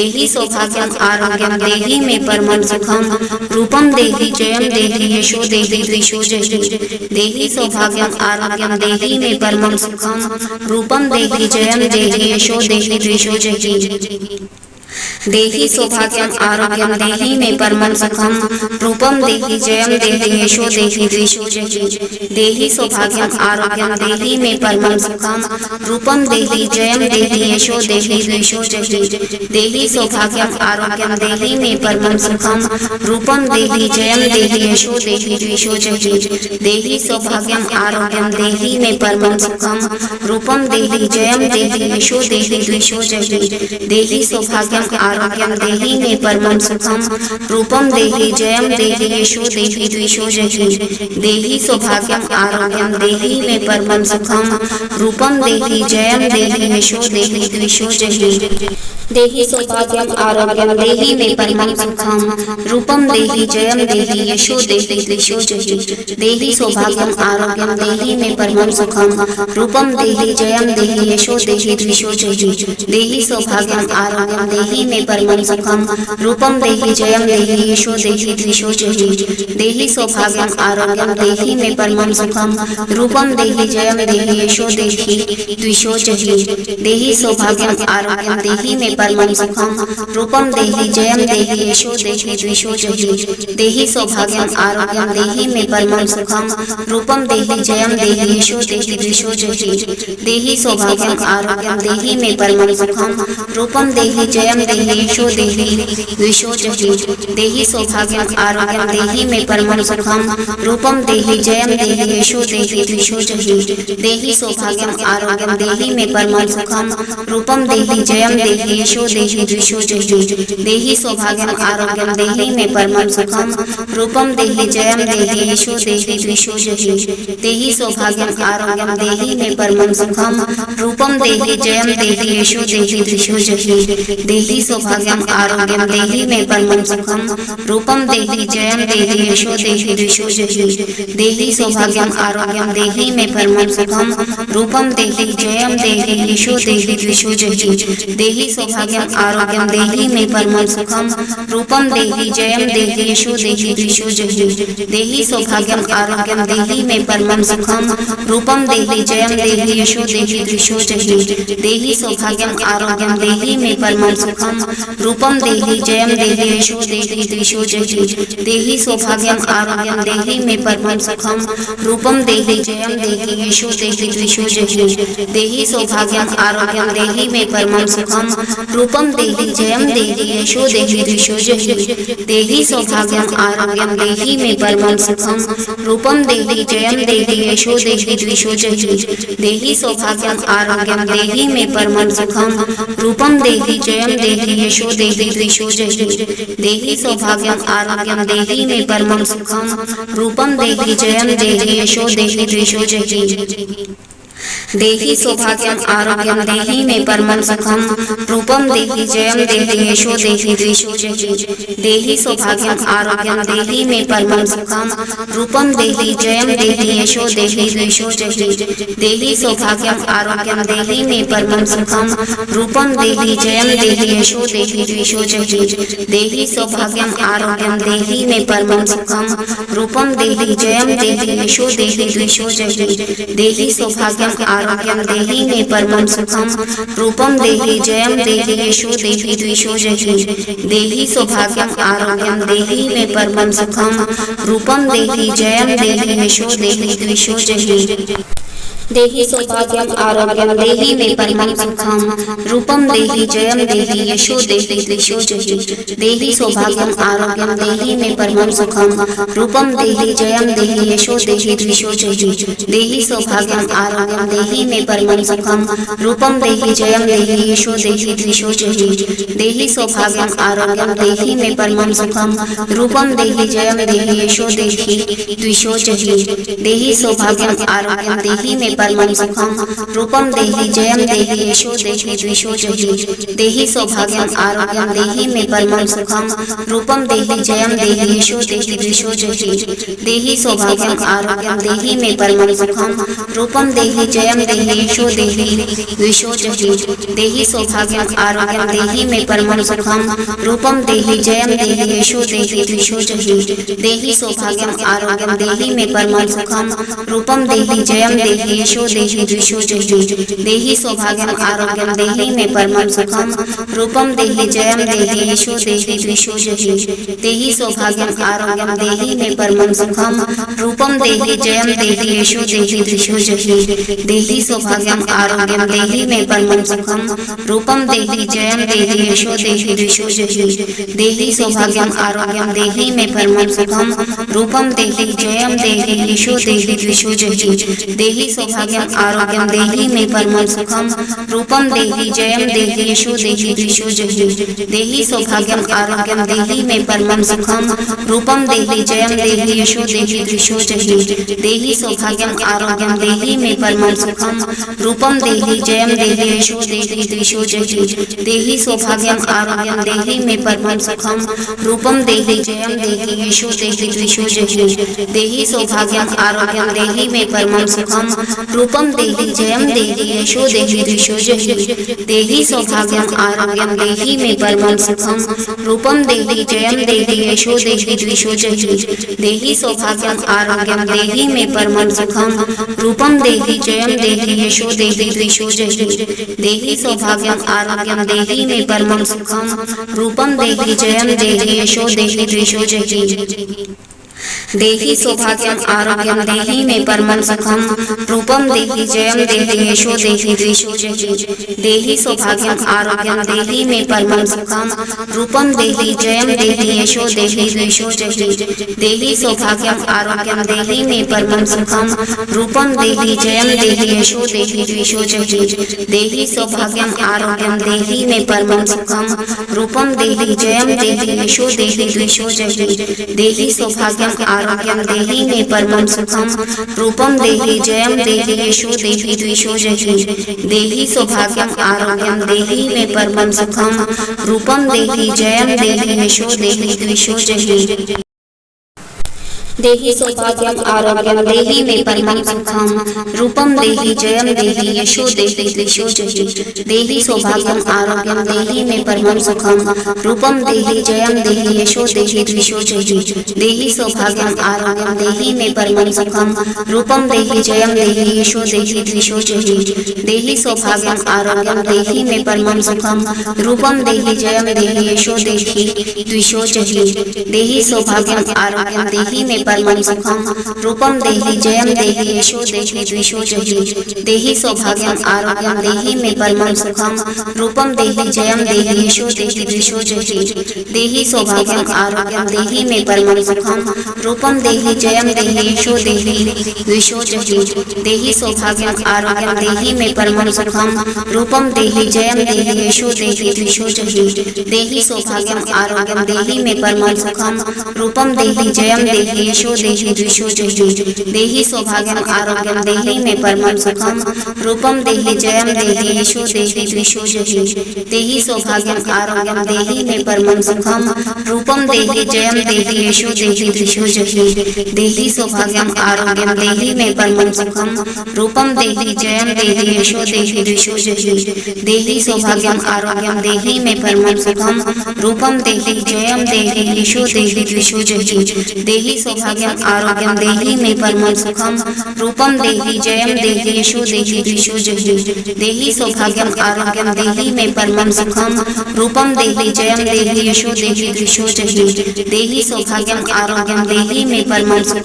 देहि सौभाग्यम आरोग्यम देहि मे परमं सुखम रूपम देहि जयम देहि यशो देहि द्विषो जहि देहि सौभाग्यम आरोग्यम देहि मे परमं सुखम रूपम देहि जयम देहि यशो देहि द्विषो जहि देहि सौभाग्यम आरोग्यम देहि मे परमं सुखम रूपम देहि जयम देहि यशो देहि द्विषो जहि देहि सौभाग्यम आरोग्यम देहि मे परमं सुखम रूपम देहि जयम देहि यशो देहि द्विषो जहि देहि सौभाग्यम आरोग्यम देहि मे परमं सुखम रूपम देहि जयम देहि यशो देहि द्विषो जहि देहि सौभाग्यम आरोग्यम देहि मे परमं सुखम रूपम देहि जयम देहि यशो देहि द्विषो जहि देहि सौभाग्यम आरोग्यम देहि मे परमं सुखम रूपम देहि जयम देहि यशो देहि द्विषो जहि देहि सौभाग्यम आरोग्यम देहि मे परमं सुखम रूपम देहि जयम देहि यशो देहि द्विषो जहि देहि सौभाग्यम आरोग्यम देहि मे परमं सुखम रूपम देहि जयम देहि यशो देहि द्विषो जहि देहि सौभाग्यम आरोग्यम देहि मे परमं सुखम रूपम देहि जयम देहि यशो देहि द्विषो जहि देहि सौभाग्यम आरोग्यम देहि मे परमं सुखम रूपम देहि जयम देहि यशो देहि द्विषो जहि देहि सौभाग्यम आरोग्यम देहि मे परमं सुखम रूपम देहि जयम देहि यशो देहि द्विषो जहि देहि सौभाग्यम आरोग्यम देहि मे परमं सुखम रूपम देहि जयम देहि यशो देहि द्विषो जहि देहि सौभाग्यम आरोग्यम देहि मे परमं सुखम रूपम देहि जयम देहि यशो देहि द्विषो जहि देहि सौभाग्यम आरोग्यम देहि मे परमं सुखम रूपम देहि जयम देहि यशो देहि द्विषो जहि देहि सौभाग्यम आरोग्यम देहि मे परमं सुखम रूपम देहि जयम देहि यशो देहि द्विषो जहि देहि सौभाग्यम आरोग्यम देहि मे परमं सुखम रूपम देहि जयम देहि यशो देहि द्विषो जहि देहि सौभाग्यम आरोग्यम देहि मे परमं सुखम रूपम देहि जयम देहि यशो देहि द्विषो जहि देहि सौभाग्यम आरोग्यम देहि मे परमं सुखम रूपम देहि जयम देहि यशो देहि द्विषो जहि देहि सौभाग्यम आरोग्यम देहि मे परमं सुखम रूपम देहि जयम देहि यशो देहि द्विषो जहि देहि सौभाग्यम आरोग्यम देहि मे परमं सुखम रूपम देहि जयम देहि यशो देहि द्विषो जहि देहि सौभाग्यम आरोग्यम देहि मे परमं सुखम रूपम देहि जयम देहि यशो देहि द्विषो जहि देहि सौभाग्यम आरोग्यम देहि मे परमं सुखम रूपम देहि जयम देहि यशो देहि द्विषो जहि देहि सौभाग्यम आरोग्यम देहि मे परमं सुखम रूपम देहि जयम देहि यशो देहि द्विषो जहि देहि सौभाग्यम आरोग्यम देहि मे परमं सुखम रूपम देहि जयम देहि यशो देहि द्विषो जहि देहि सौभाग्यम आरोग्यम देहि मे परमं सुखम रूपम देहि जयम देहि यशो देहि द्विषो जहि देहि सौभाग्यम आरोग्यम देहि मे परमं सुखम रूपम देहि जयम देहि यशो देहि द्विषो जहि देहि सौभाग्यम आरोग्यम देहि मे परमं सुखम रूपम देहि जयम देहि यशो देहि द्विषो जहि देहि सौभाग्यम आरोग्यम देहि मे परमं सुखम रूपम देहि जयम देहि यशो देहि द्विषो जहि देहि सौभाग्यम आरोग्यम देहि मे परमं सुखम रूपम देहि जयम देहि यशो देहि द्विषो जहि देहि सौभाग्यम आरोग्यम देहि मे परमं सुखम रूपम देहि जयम देहि यशो देहि द्विषो जहि देहि सौभाग्यम आरोग्यम देहि मे परमं सुखम रूपम देहि जयम देहि यशो देहि द्विषो जहि देहि सौभाग्यम आरोग्यम देहि मे परमं सुखम रूपम देहि जयम देहि यशो देहि द्विषो जहि देहि सौभाग्यम आरोग्यम देहि मे परमं सुखम रूपम देहि जयम देहि यशो देहि द्विषो जहि देहि सौभाग्यम आरोग्यम देहि मे परमं सुखम रूपम देहि जयम देहि यशो देहि द्विषो जहि देहि सौभाग्यम आरोग्यम देहि मे परमं सुखम रूपम देहि जयम देहि यशो देहि द्विषो जहि देहि सौभाग्यम आरोग्यम देहि मे परमं सुखम रूपम देहि जयम देहि यशो देहि द्विषो जहि देहि सौभाग्यम आरोग्यम देहि मे परमं सुखम रूपम देहि जयम देहि यशो देहि द्विषो जहि देहि सौभाग्यम आरोग्यम देहि मे परमं सुखम रूपम देहि जयम देहि यशो देहि द्विषो जहि देहि सौभाग्यम आरोग्यम देहि मे परमं सुखम रूपम देहि जयम देहि यशो देहि द्विषो जहि देहि सौभाग्यम आरोग्यम देहि मे परमं सुखम रूपम देहि जयम देहि यशो देहि द्विषो जहि देहि सौभाग्यम आरोग्यम देहि मे परमं सुखम रूपम देहि जयम देहि यशो देहि द्विषो जहि देहि सौभाग्यम आरोग्यम देहि मे परमं सुखम रूपम देहि जयम देहि यशो देहि द्विषो जहि देहि सौभाग्यम आरोग्यम देहि मे परमं सुखम रूपम देहि जयम देहि यशो देहि द्विषो जहि देहि सौभाग्यम आरोग्यम देहि मे परमं सुखम रूपम देहि जयम देहि यशो देहि द्विषो जहि देहि सौभाग्यम आरोग्यम देहि मे परमं सुखम रूपम देहि जयम देहि यशो देहि द्विषो जहि देहि सौभाग्यम आरोग्यम देहि मे परमं सुखम रूपम देहि जयम देहि यशो देहि द्विषो जहि देहि सौभाग्यम आरोग्यम देहि मे परमं सुखम रूपम देहि जयम देहि यशो देहि द्विषो जहि देहि सौभाग्यम आरोग्यम देहि मे परमं सुखम रूपम देहि जयम देहि यशो देहि द्विषो जहि देहि सौभाग्यम आरोग्यम देहि मे परमं सुखम रूपम देहि जयम देहि यशो देहि द्विषो जहि देहि सौभाग्यम आरोग्यम देहि मे परमं सुखम रूपम देहि जयम देहि यशो देहि द्विषो जहि देहि सौभाग्यम आरोग्यम देहि मे परमं सुखम रूपम देहि जयम देहि यशो देहि द्विषो जहि देहि सौभाग्यम आरोग्यम देहि मे परमं सुखम रूपम देहि जयम देहि यशो देहि द्विषो जहि देहि सौभाग्यम आरोग्यम देहि मे परमं सुखम रूपम देहि जयम देहि यशो देहि द्विषो जहि देहि सौभाग्यम आरोग्यम देहि मे परमं सुखम रूपम देहि जयम देहि यशो देहि द्विषो जहि देहि सौभाग्यम आरोग्यम देहि मे परमं सुखम रूपम देहि जयम देहि यशो देहि द्विषो जहि देहि सौभाग्यम आरोग्यम देहि मे परमं सुखम रूपम देहि जयम देहि यशो देहि द्विषो जहि देहि सौभाग्यम आरोग्यम देहि मे परमं सुखम रूपम देहि जयम देहि यशो देहि द्विषो जहि देहि सौभाग्यम आरोग्यम देहि मे परमं सुखम रूपम देहि जयम देहि यशो देहि द्विषो जहि देहि सौभाग्यम आरोग्यम देहि मे परमं सुखम रूपम देहि जयम देहि यशो देहि द्विषो जहि देहि सौभाग्यम सौभाग्यम आरोग्यम देहि मे परमं सुखम रूपम देहि जयम देहि यशो देहि द्विषो जहि देहि सौभाग्यम आरोग्यम देहि मे परमं सुखम रूपम देहि जयम देहि यशो देहि द्विषो जहि देहि सौभाग्यम आरोग्यम देहि मे परमं सुखम रूपम देहि जयम देहि यशो देहि द्विषो जहि देहि सौभाग्यम आरोग्यम देहि मे परमं सुखम रूपम देहि जयम देहि यशो देहि द्विषो जहि देहि सौभाग्यम आरोग्यम देहि मे परमं सुखम रूपम देहि जयम देहि यशो देहि द्विषो जहि देहि सौभाग्यम आरोग्यम देहि मे परमं सुखम रूपम देहि जयम देहि यशो देहि द्विषो जहि देहि सौभाग्यम आरोग्यम देहि मे परमं सुखम रूपम देहि जयम देहि यशो देहि द्विषो जहि देहि सौभाग्यम आरोग्यम देहि मे परमं सुखम रूपम देहि जयम देहि यशो देहि द्विषो जहि देहि सौभाग्यम आरोग्यम देहि मे परमं सुखम रूपम देहि जयम देहि यशो देहि द्विषो जहि देहि सौभाग्यम आरोग्यम देहि मे परमं सुखम रूपम देहि जयम देहि यशो देहि द्विषो जहि देहि सौभाग्यम आरोग्यम देहि मे परमं सुखम रूपम देहि जयम देहि यशो देहि द्विषो जहि देहि सौभाग्यम आरोग्यम देहि मे परमं सुखम रूपम देहि जयम देहि यशो देहि द्विषो जहि देहि सौभाग्यम आरोग्यम देहि मे परमं सुखम रूपम देहि जयम देहि यशो देहि द्विषो जहि देहि सौभाग्यम आरोग्यम देहि मे परमं सुखम रूपम देहि जयम देहि यशो देहि द्विषो जहि देहि सौभाग्यम आरोग्यम देहि मे परमं सुखम रूपम देहि जयम देहि यशो देहि द्विषो जहि देहि सौभाग्यम आरोग्यम देहि मे परमं सुखम रूपम देहि जयम देहि यशो देहि द्विषो जहि देहि सौभाग्यम आरोग्यम देहि मे परमं सुखम रूपम देहि जयम देहि यशो देहि द्विषो जहि देहि सौभाग्यम आरोग्यम देहि मे परमं सुखम रूपम देहि जयम देहि यशो देहि द्विषो जहि देहि सौभाग्यम आरोग्यम देहि मे परमं सुखम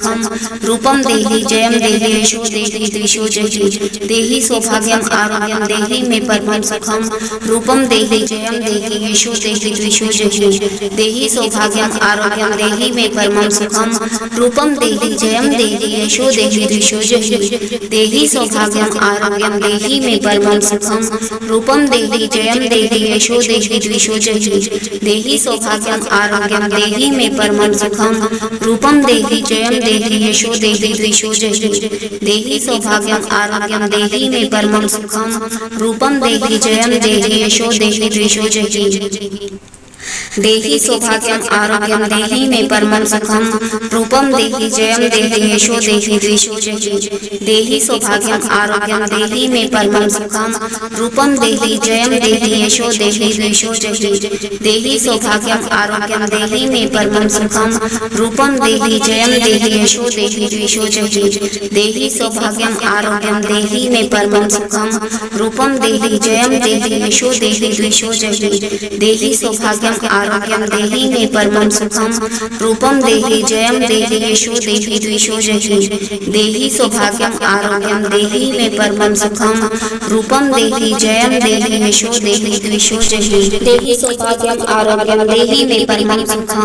रूपम देहि जयम देहि यशो देहि द्विषो जहि देहि सौभाग्यम आरोग्यम देहि मे परमं सुखम रूपम देहि जयम देहि यशो देहि द्विषो जहि देहि सौभाग्यम आरोग्यम देहि मे परमं सुखम रूपम देहि जयम देहि यशो देहि द्विषो जहि देहि सौभाग्यम आरोग्यम देहि मे परमं सुखम रूपम देहि जयम देहि यशो देहि द्विषो जहि देहि सौभाग्यम आरोग्यम देहि मे परमं सुखम रूपम देहि जयम देहि यशो देहि द्विषो जहि देहि सौभाग्यम आरोग्यम देहि मे परमं सुखम रूपम देहि जयम देहि यशो देहि द्विषो जहि देहि सौभाग्यम आरोग्यम देहि मे परमं सुखम रूपम देहि जयम देहि यशो देहि द्विषो जहि देहि सौभाग्यम आरोग्यम देहि मे परमं सुखम रूपम देहि जयम देहि यशो देहि द्विषो जहि देहि सौभाग्यम आरोग्यम देहि मे परमं सुखम रूपम देहि जयम देहि यशो देहि द्विषो जहि देहि सौभाग्यम आरोग्यम देहि मे परमं सुखम रूपम देहि जयम देहि यशो देहि द्विषो जहि देहि सौभाग्यम आरोग्यम देहि मे परमं सुखम रूपम देहि जयम देहि यशो देहि द्विषो जहि देहि सौभाग्यम आरोग्यम देहि मे परमं सुखम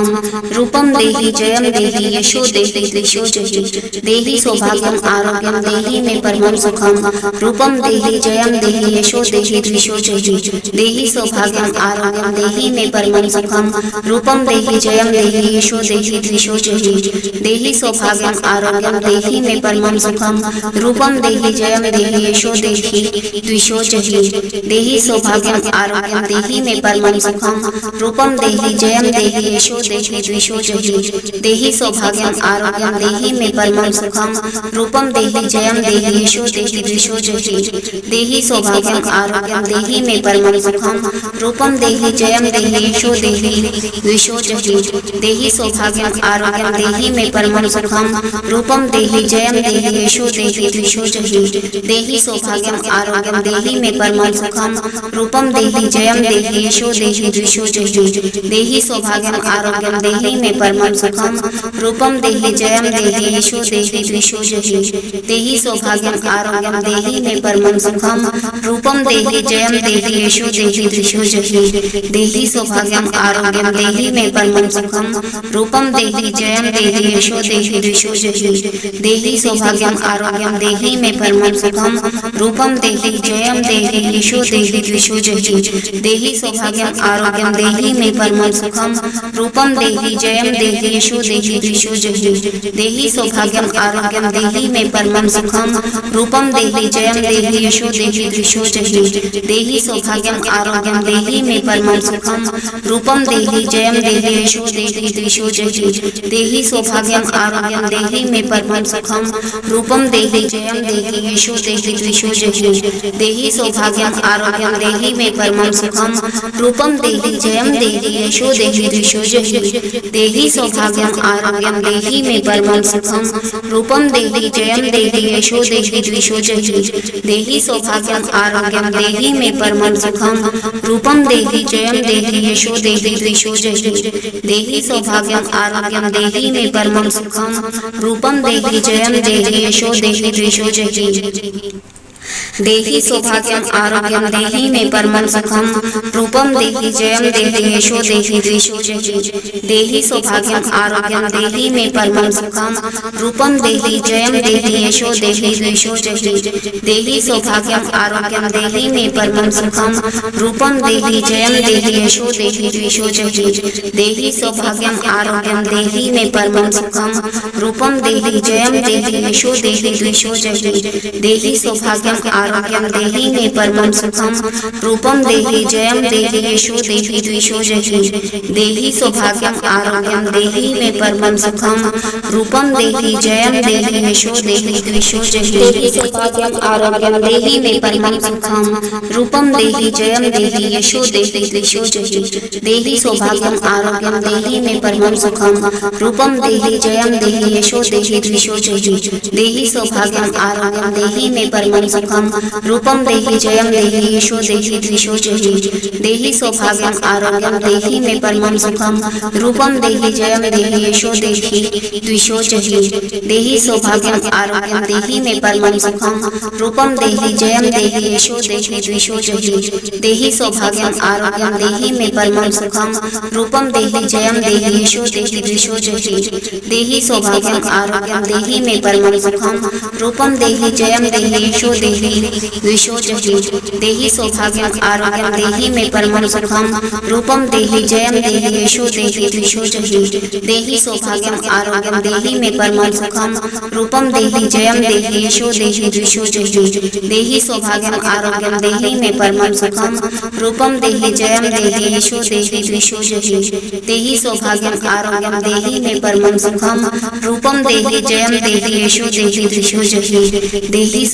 रूपम देहि जयम देहि यशो देहि द्विषो जहि देहि सौभाग्यम आरोग्यम देहि मे परमं सुखम रूपम देहि जयम देहि यशो देहि द्विषो जहि देहि सौभाग्यम आरोग्यम देहि मे परमं सुखम रूपम देहि जयम देहि यशो देहि द्विषो जहि देहि सौभाग्यम आरोग्यम देहि मे परमं सुखम रूपम देहि जयम देहि यशो देहि द्विषो जहि देहि सौभाग्यम आरोग्यम देहि मे परमं सुखम रूपम देहि जयम देहि यशो देहि द्विषो जहि देहि सौभाग्यम आरोग्यम देहि मे परमं सुखम रूपम देहि जयम देहि यशो देहि द्विषो जहि देहि सौभाग्यम आरोग्यम देहि मे परमं सुखम रूपम देहि जयम देहि यशो देहि द्विषो जहि देहि सौभाग्यम आरोग्यम देहि मे परमं सुखम रूपम देहि जयम देहि यशो देहि द्विषो जहि देहि सौभाग्यम आरोग्यम देहि मे परमं सुखम रूपम देहि जयम देहि यशो देहि द्विषो जहि देहि सौभाग्यम आरोग्यम देहि मे परमं सुखम रूपम देहि जयम देहि यशो देहि द्विषो जहि देहि सौभाग्यम आरोग्यम देहि मे परमं सुखम रूपम देहि जयम देहि यशो देहि द्विषो जहि देहि सौभाग्यम सौभाग्यम आरोग्यम देहि मे परमं सुखम रूपम देहि जयम देहि यशो देहि द्विषो जहि देहि सौभाग्यम आरोग्यम देहि मे परमं सुखम रूपम देहि जयम देहि यशो देहि द्विषो जहि देहि सौभाग्यम आरोग्यम देहि मे परमं सुखम रूपम देहि जयम देहि यशो देहि द्विषो जहि देहि सौभाग्यम आरोग्यम देहि मे परमं सुखम रूपम देहि जयम देहि यशो देहि द्विषो जहि देहि सौभाग्यम आरोग्यम देहि मे परमं सुखम रूपम देहि जयम देहि यशो देहि द्विषो जहि देहि सौभाग्यम आरोग्यम देहि मे परमं सुखम रूपम देहि जयम देहि यशो देहि द्विषो जहि देहि सौभाग्यम आरोग्यम देहि मे परमं सुखम रूपम देहि जयम देहि यशो देहि द्विषो जहि देहि सौभाग्यम आरोग्यम देहि मे परमं सुखम रूपम देहि जयम देहि यशो देहि द्विषो जहि देहि सौभाग्यम आरोग्यम देहि मे परमं सुखम रूपम देहि जयम देहि यशो देहि द्विषो जहि देहि सौभाग्यम आरोग्यम देहि मे परमं सुखम रूपम देहि जयम देहि यशो देहि द्विषो जहि देहि सौभाग्यम आरोग्यम देहि मे परमं सुखम रूपम देहि जयम देहि यशो देहि द्विषो जहि देहि सौभाग्यम आरोग्यम देहि मे परमं सुखम रूपम देहि जयम देहि यशो देहि द्विषो जहि देहि सौभाग्यम आरोग्यम देहि मे परमं सुखम रूपम देहि जयम देहि यशो देहि द्विषो जहि देहि सौभाग्यम आरोग्यम देहि मे परमं सुखम रूपम देहि जयम देहि यशो देहि द्विषो जहि देहि सौभाग्यम आरोग्यम देहि मे परमं सुखम रूपम देहि जयम देहि यशो देहि द्विषो जहि देहि सौभाग्यम आरोग्यम देहि मे परमं सुखम रूपम देहि जयम देहि यशो देहि द्विषो जहि देहि सौभाग्यम आरोग्यम देहि मे परमं सुखम रूपम देहि जयम देहि यशो देहि द्विषो जहि देहि सौभाग्यम आरोग्यम देहि मे परमं सुखम रूपम देहि जयम देहि यशो देहि द्विषो जहि देहि सौभाग्यम आरोग्यम देहि मे परमं सुखम रूपम देहि जयम देहि यशो देहि द्विषो जहि देहि सौभाग्यम आरोग्यम देहि मे परमं सुखम रूपम देहि जयम देहि यशो देहि द्विषो जहि देहि सौभाग्यम आरोग्यम देहि मे परमं सुखम रूपम देहि जयम देहि यशो देहि द्विषो जहि देहि सौभाग्यम आरोग्यम देहि मे परमं सुखम रूपम देहि जयम देहि यशो देहि द्विषो जहि देहि सौभाग्यम आरोग्यम देहि मे परमं सुखम रूपम देहि जयम देहि यशो देहि द्विषो जहि देहि सौभाग्यम आरोग्यम देहि मे परमं सुखम रूपम देहि जयम देहि यशो देहि द्विषो जहि देहि सौभाग्यम आरोग्यम देहि मे परमं सुखम रूपम देहि जयम देहि यशो देहि द्विषो जहि देहि सौभाग्यम आरोग्यम देहि मे परमं सुखम रूपम देहि जयम देहि यशो देहि द्विषो जहि देहि सौभाग्यम आरोग्यम देहि मे परमं सुखम रूपम देहि जयम देहि यशो देहि द्विषो जहि देहि सौभाग्यम आरोग्यम देहि मे परमं सुखम रूपम देहि जयम देहि यशो देहि द्विषो जहि देहि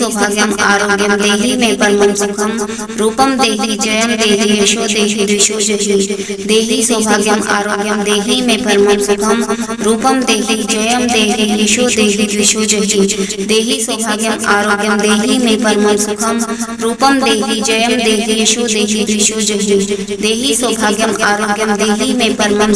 सौभाग्यम आरोग्यम देहि मे परमं सुखम रूपम देहि जयम देहि यशो देहि द्विषो जहि देहि सौभाग्यम आरोग्यम देहि मे परमं सुखम रूपम देहि जयम देहि यशो देहि द्विषो जहि देहि सौभाग्यम आरोग्यम देहि मे परमं सुखम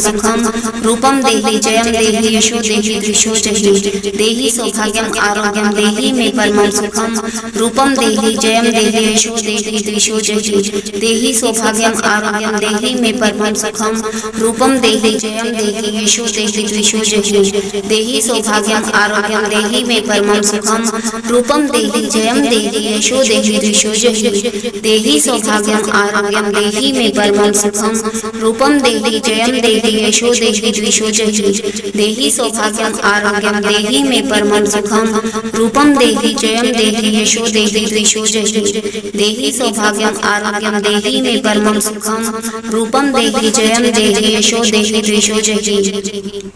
रूपम देहि जयम देहि यशो देहि द्विषो जहि देहि सौभाग्यम आरोग्यम देहि मे परमं सुखम रूपम देहि जयम देहि यशो देहि द्विषो जहि देहि सौभाग्यम आरोग्यम देहि मे परमं सुखम रूपम देहि जयम देहि यशो देहि द्विषो जहि देहि सौभाग्यम आरोग्यम देहि मे परमं सुखम रूपम देहि जयम देहि यशो देहि द्विषो जहि देहि सौभाग्यम आरोग्यम देहि मे परमं सुखम रूपम देहि जयम देहि यशो देहि द्विषो जहि देहि सौभाग्यम आरोग्यम देहि मे परमं सुखम रूपम देहि जयम देहि यशो देहि द्विषो जहि देहि सौभाग्यम आरोग्यम देहि मे परमं सुखम रूपम देहि जयम देहि यशो देहि द्विषो जहि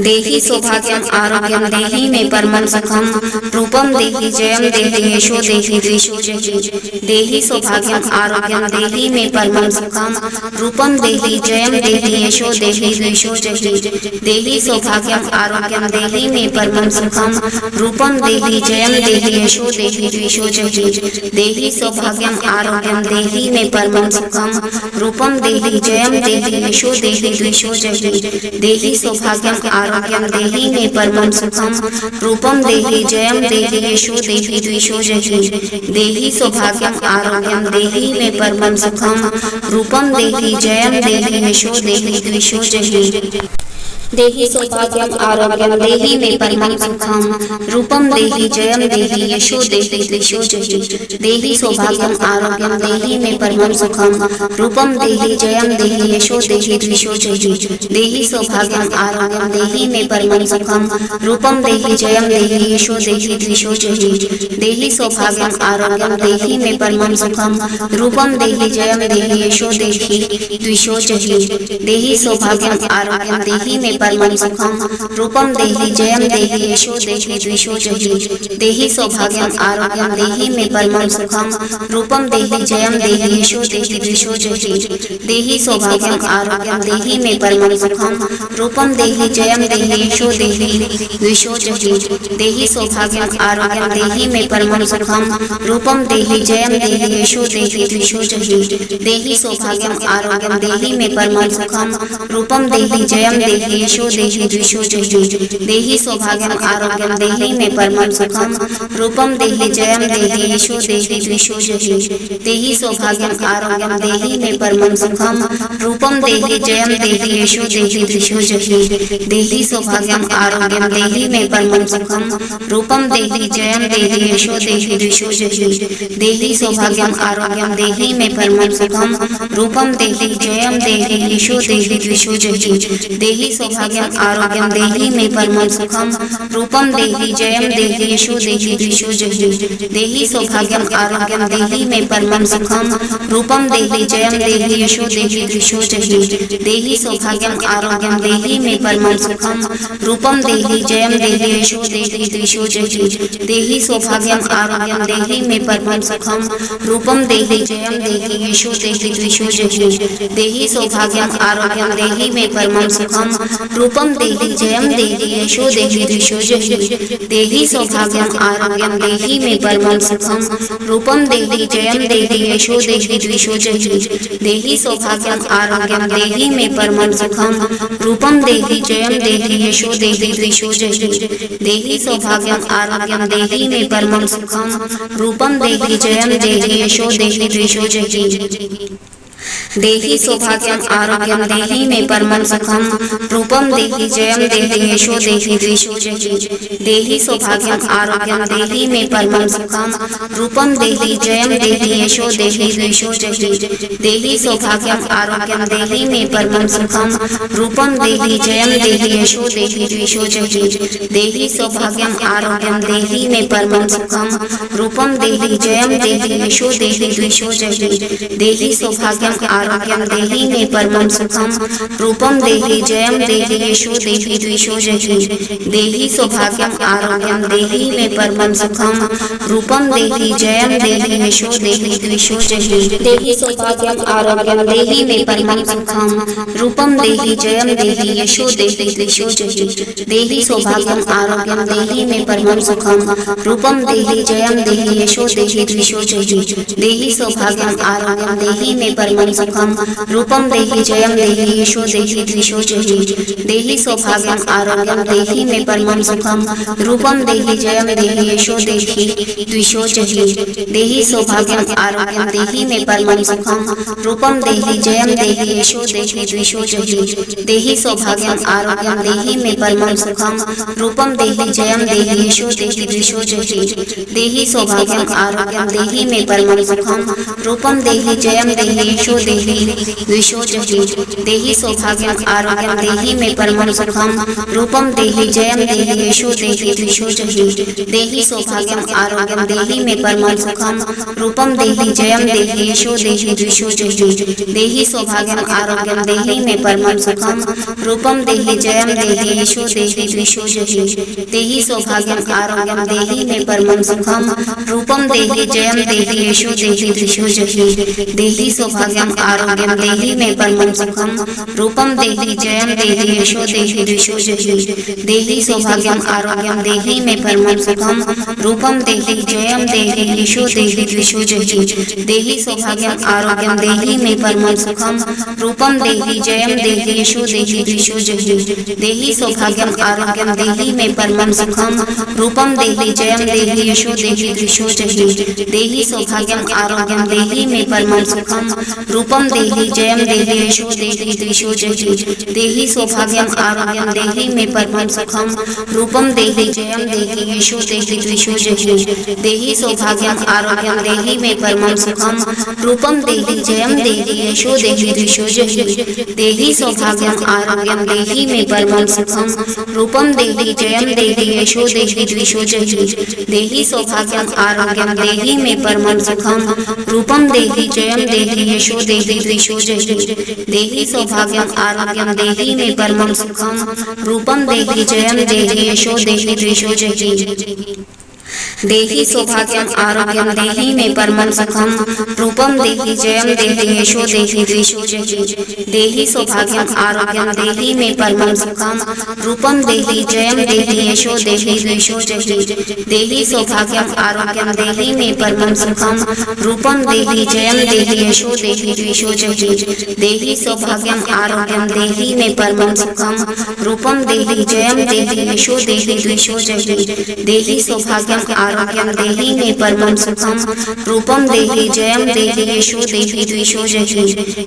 देहि सौभाग्यम आरोग्यम देहि मे परमं सुखम रूपम देहि जयम देहि यशो देहि द्विषो जहि देहि सौभाग्यम आरोग्यम देहि मे परमं सुखम रूपम देहि जयम देहि यशो देहि द्विषो जहि देहि सौभाग्यम आरोग्यम देहि मे परमं सुखम रूपम देहि जयम देहि यशो देहि द्विषो जहि देहि सौभाग्यम आरोग्यम देहि मे परमं सुखम रूपम देहि जयम देहि यशो देहि द्विषो जहि देहि सौभाग्यम आरोग्यम देहि मे परमं सुखम रूपम देहि जयम देहि यशो देहि द्विषो जहि देहि सौभाग्यम आरोग्यम देहि मे परमं सुखम रूपम देहि जयम देहि यशो देहि द्विषो जहि देहि सौभाग्यम आरोग्यम देहि मे परमं सुखम रूपम देहि जयम देहि यशो देहि द्विषो जहि देहि सौभाग्यम आरोग्यम देहि मे परमं सुखम रूपम देहि जयम देहि यशो देहि द्विषो जहि देहि सौभाग्यम आरोग्यम देहि मे परमं सुखम रूपम देहि जयम देहि यशो देहि द्विषो जहि देहि सौभाग्यम आरोग्यम देहि मे परमं सुखम रूपम देहि जयम देहि यशो देहि द्विषो जहि देहि सौभाग्यम आरोग्यम देहि मे परमं सुखम रूपम देहि जयम देहि यशो देहि द्विषो जहि देहि सौभाग्यम आरोग्यम देहि मे परमं सुखम रूपम देहि जयम देहि यशो देहि द्विषो जहि देहि सौभाग्यम आरोग्यम देहि मे परमं सुखम रूपम देहि जयम देहि यशो देहि द्विषो जहि देहि सौभाग्यम आरोग्यम देहि मे परमं सुखम रूपम देहि जयम देहि यशो देहि द्विषो जहि देहि सौभाग्यम आरोग्यम देहि मे परमं सुखम रूपम देहि जयम देहि यशो देहि द्विषो जहि देहि सौभाग्यम आरोग्यम देहि मे परमं सुखम रूपम देहि जयम देहि यशो देहि द्विषो जहि देहि सौभाग्यम आरोग्यम देहि मे परमं सुखम रूपम देहि जयम देहि यशो देहि द्विषो जहि देहि सौभाग्यम आरोग्यम देहि मे परमं सुखम रूपम देहि जयम देहि यशो देहि द्विषो जहि देहि सौभाग्यम आरोग्यम देहि मे परमं सुखम रूपम देहि जयम देहि यशो देहि द्विषो जहि देहि सौभाग्यम आरोग्यम देहि मे परमं सुखम रूपम देहि जयम देहि यशो देहि द्विषो जहि देहि सौभाग्यम आरोग्यम देहि मे परमं सुखम रूपम देहि जयम देहि यशो देहि द्विषो जहि देहि सौभाग्यम आरोग्यम देहि मे परमं सुखम रूपम देहि जयम देहि यशो देहि द्विषो जहि देहि सौभाग्यम आरोग्यम देहि मे परमं सुखम रूपम देहि जयम देहि यशो देहि द्विषो जहि देहि सौभाग्यम आरोग्यम देहि मे परमं सुखम रूपम देहि जयम देहि यशो देहि द्विषो जहि देहि सौभाग्यम आरोग्यम देहि मे परमं सुखम रूपम देहि जयम देहि यशो देहि द्विषो जहि देहि सौभाग्यम आरोग्यम देहि मे परमं सुखम रूपम देहि जयम देहि यशो देहि द्विषो जहि देहि सौभाग्यम आरोग्यम देहि मे परमं सुखम रूपम देहि जयम देहि यशो देहि द्विषो जहि देहि सौभाग्यम आरोग्यम देहि मे परमं सुखम रूपम देहि जयम देहि यशो देहि द्विषो जहि देहि सौभाग्यम आरोग्यम देहि मे परमं सुखम रूपम देहि जयम देहि यशो देहि द्विषो जहि देहि सौभाग्यम आरोग्यम देहि मे परमं सुखम रूपम देहि जयम देहि यशो देहि द्विषो जहि देहि सौभाग्यम आरोग्यम देहि मे परमं सुखम रूपम देहि जयम देहि यशो देहि द्विषो जहि देहि सौभाग्यम आरोग्यम देहि मे परमं सुखम रूपम देहि जयम देहि यशो देहि द्विषो जहि देहि सौभाग्यम आरोग्यम देहि मे परमं सुखम रूपम देहि जयम देहि यशो देहि द्विषो जहि देहि सौभाग्यम आरोग्यम देहि मे परमं सुखम रूपम देहि जयम देहि यशो देहि द्विषो जहि देहि सौभाग्यम आरोग्यम देहि मे परमं सुखम रूपम देहि जयम देहि यशो देहि द्विषो जहि देहि सौभाग्यम आरोग्यम देहि मे परमं सुखम रूपम देहि जयम देहि यशो देहि द्विषो जहि देहि सौभाग्यम आरोग्यम देहि मे परमं सुखम रूपम देहि जयम देहि यशो देहि द्विषो जहि देहि सौभाग्यम आरोग्यम देहि मे परमं सुखम रूपम देहि जयम देहि यशो देहि द्विषो जहि देहि सौभाग्यम आरोग्यम देहि मे परमं सुखम रूपम देहि जयम देहि यशो देहि द्विषो जहि देहि सौभाग्यम आरोग्यम देहि मे परमं सुखम रूपम देहि जयम देहि यशो देहि द्विषो जहि देहि सौभाग्यम आरोग्यम देहि मे परमं सुखम रूपम देहि जयम देहि यशो देहि द्विषो जहि देहि सौभाग्यम आरोग्यम देहि मे परमं सुखम रूपम देहि जयम देहि यशो देहि द्विषो जहि देहि सौभाग्यम आरोग्यम देहि मे परमं सुखम रूपम देहि जयम देहि यशो देहि द्विषो जहि देहि सौभाग्यम आरोग्यम देहि मे परमं सुखम रूपम देहि जयम देहि यशो देहि द्विषो जहि देहि सौभाग्यम सौभाग्यम आरोग्यम देहि मे परमं सुखम रूपम देहि जयम देहि यशो देहि द्विषो जहि देहि सौभाग्यम आरोग्यम देहि मे परमं सुखम रूपम देहि जयम देहि यशो देहि द्विषो जहि देहि सौभाग्यम आरोग्यम देहि मे परमं सुखम रूपम देहि जयम देहि यशो देहि द्विषो जहि देहि सौभाग्यम आरोग्यम देहि मे परमं सुखम रूपम देहि जयम देहि यशो देहि द्विषो जहि देहि सौभाग्यम आरोग्यम देहि मे परमं सुखम रूपम देहि जयम देहि यशो देहि द्विषो जहि देहि सौभाग्यम आरोग्यम देहि मे परमं सुखम रूपम देहि जयम देहि यशो देहि द्विषो जहि देहि सौभाग्यम आरोग्यम देहि मे परमं सुखम रूपम देहि जयम देहि यशो देहि द्विषो जहि देहि सौभाग्यम आरोग्यम देहि मे परमं सुखम रूपम देहि जयम देहि यशो देहि द्विषो जहि देहि सौभाग्यम आरोग्यम देहि मे परमं सुखम रूपम देहि जयम देहि यशो देहि द्विषो जहि देहि सौभाग्यम आरोग्यम देहि मे परमं सुखम रूपम देहि जयम देहि यशो देहि द्विषो जहि देहि सौभाग्यम आरोग्यम देहि मे परमं सुखम रूपम देहि जयम देहि यशो देहि द्विषो जहि देहि सौभाग्यम आरोग्यम देहि मे परमं सुखम रूपम देहि जयम देहि यशो देहि द्विषो जहि देहि सौभाग्यम आरोग्यम देहि मे परमं सुखम रूपम देहि जयम देहि यशो देहि द्विषो जहि देहि सौभाग्यम आरोग्यम देहि मे परमं सुखम रूपम देहि जयम देहि यशो देहि द्विषो जहि देहि सौभाग्यम आरोग्यम देहि मे परमं सुखम रूपम देहि जयम देहि यशो देहि द्विषो जहि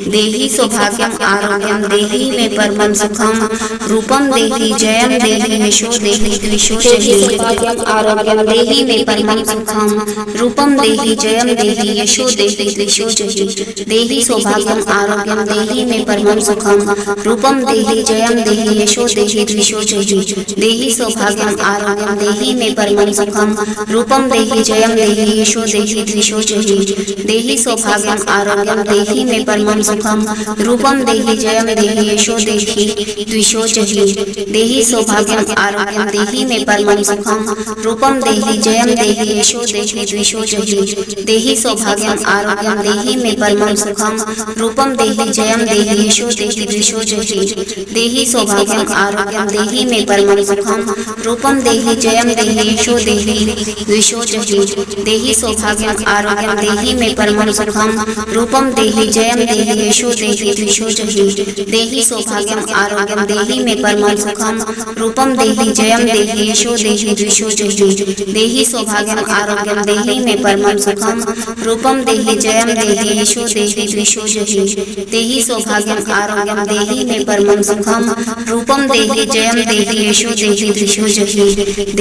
देहि सौभाग्यम आरोग्यम देहि मे परमं सुखम रूपम देहि जयम देहि यशो देहि द्विषो जहि सौभाग्यम आरोग्यम देहि मे परमं सुखम रूपम देहि जयम देहि यशो देहि द्विषो जहि देहि सौभाग्यम आरोग्यम देहि मे परमं सुखम रूपम देहि जयम देहि यशो देहि द्विषो जहि देहि सौभाग्यम आरोग्यम देहि मे परमं सुखम रूपम देहि जयम देहि यशो देहि द्विषो जहि देहि सौभाग्यम आरोग्यम देहि मे परमं सुखम रूपम देहि जयम देहि यशो देहि द्विषो जहि देहि सौभाग्यम आरोग्यम देहि मे परमं सुखम रूपम देहि जयम देहि यशो देहि द्विषो जहि देहि सौभाग्यम आरोग्यम देहि मे परमं सुखम रूपम देहि जयम देहि यशो देहि द्विषो जहि देहि सौभाग्यम आरोग्यम देहि मे परमं सुखम रूपम देहि जयम देहि यशो देहि द्विषो जहि देहि सौभाग्यम आरोग्यम देहि मे परमं सुखम रूपम देहि जयम देहि यशो देहि द्विषो जहि देहि सौभाग्यम आरोग्यम देहि मे परमं सुखम रूपम देहि जयम देहि यशो देहि द्विषो जहि देहि सौभाग्यम आरोग्यम देहि मे परमं सुखम रूपम देहि जयम देहि यशो देहि द्विषो जहि देहि सौभाग्यम आरोग्यम देहि मे परमं सुखम रूपम देहि जयम देहि यशो देहि द्विषो जहि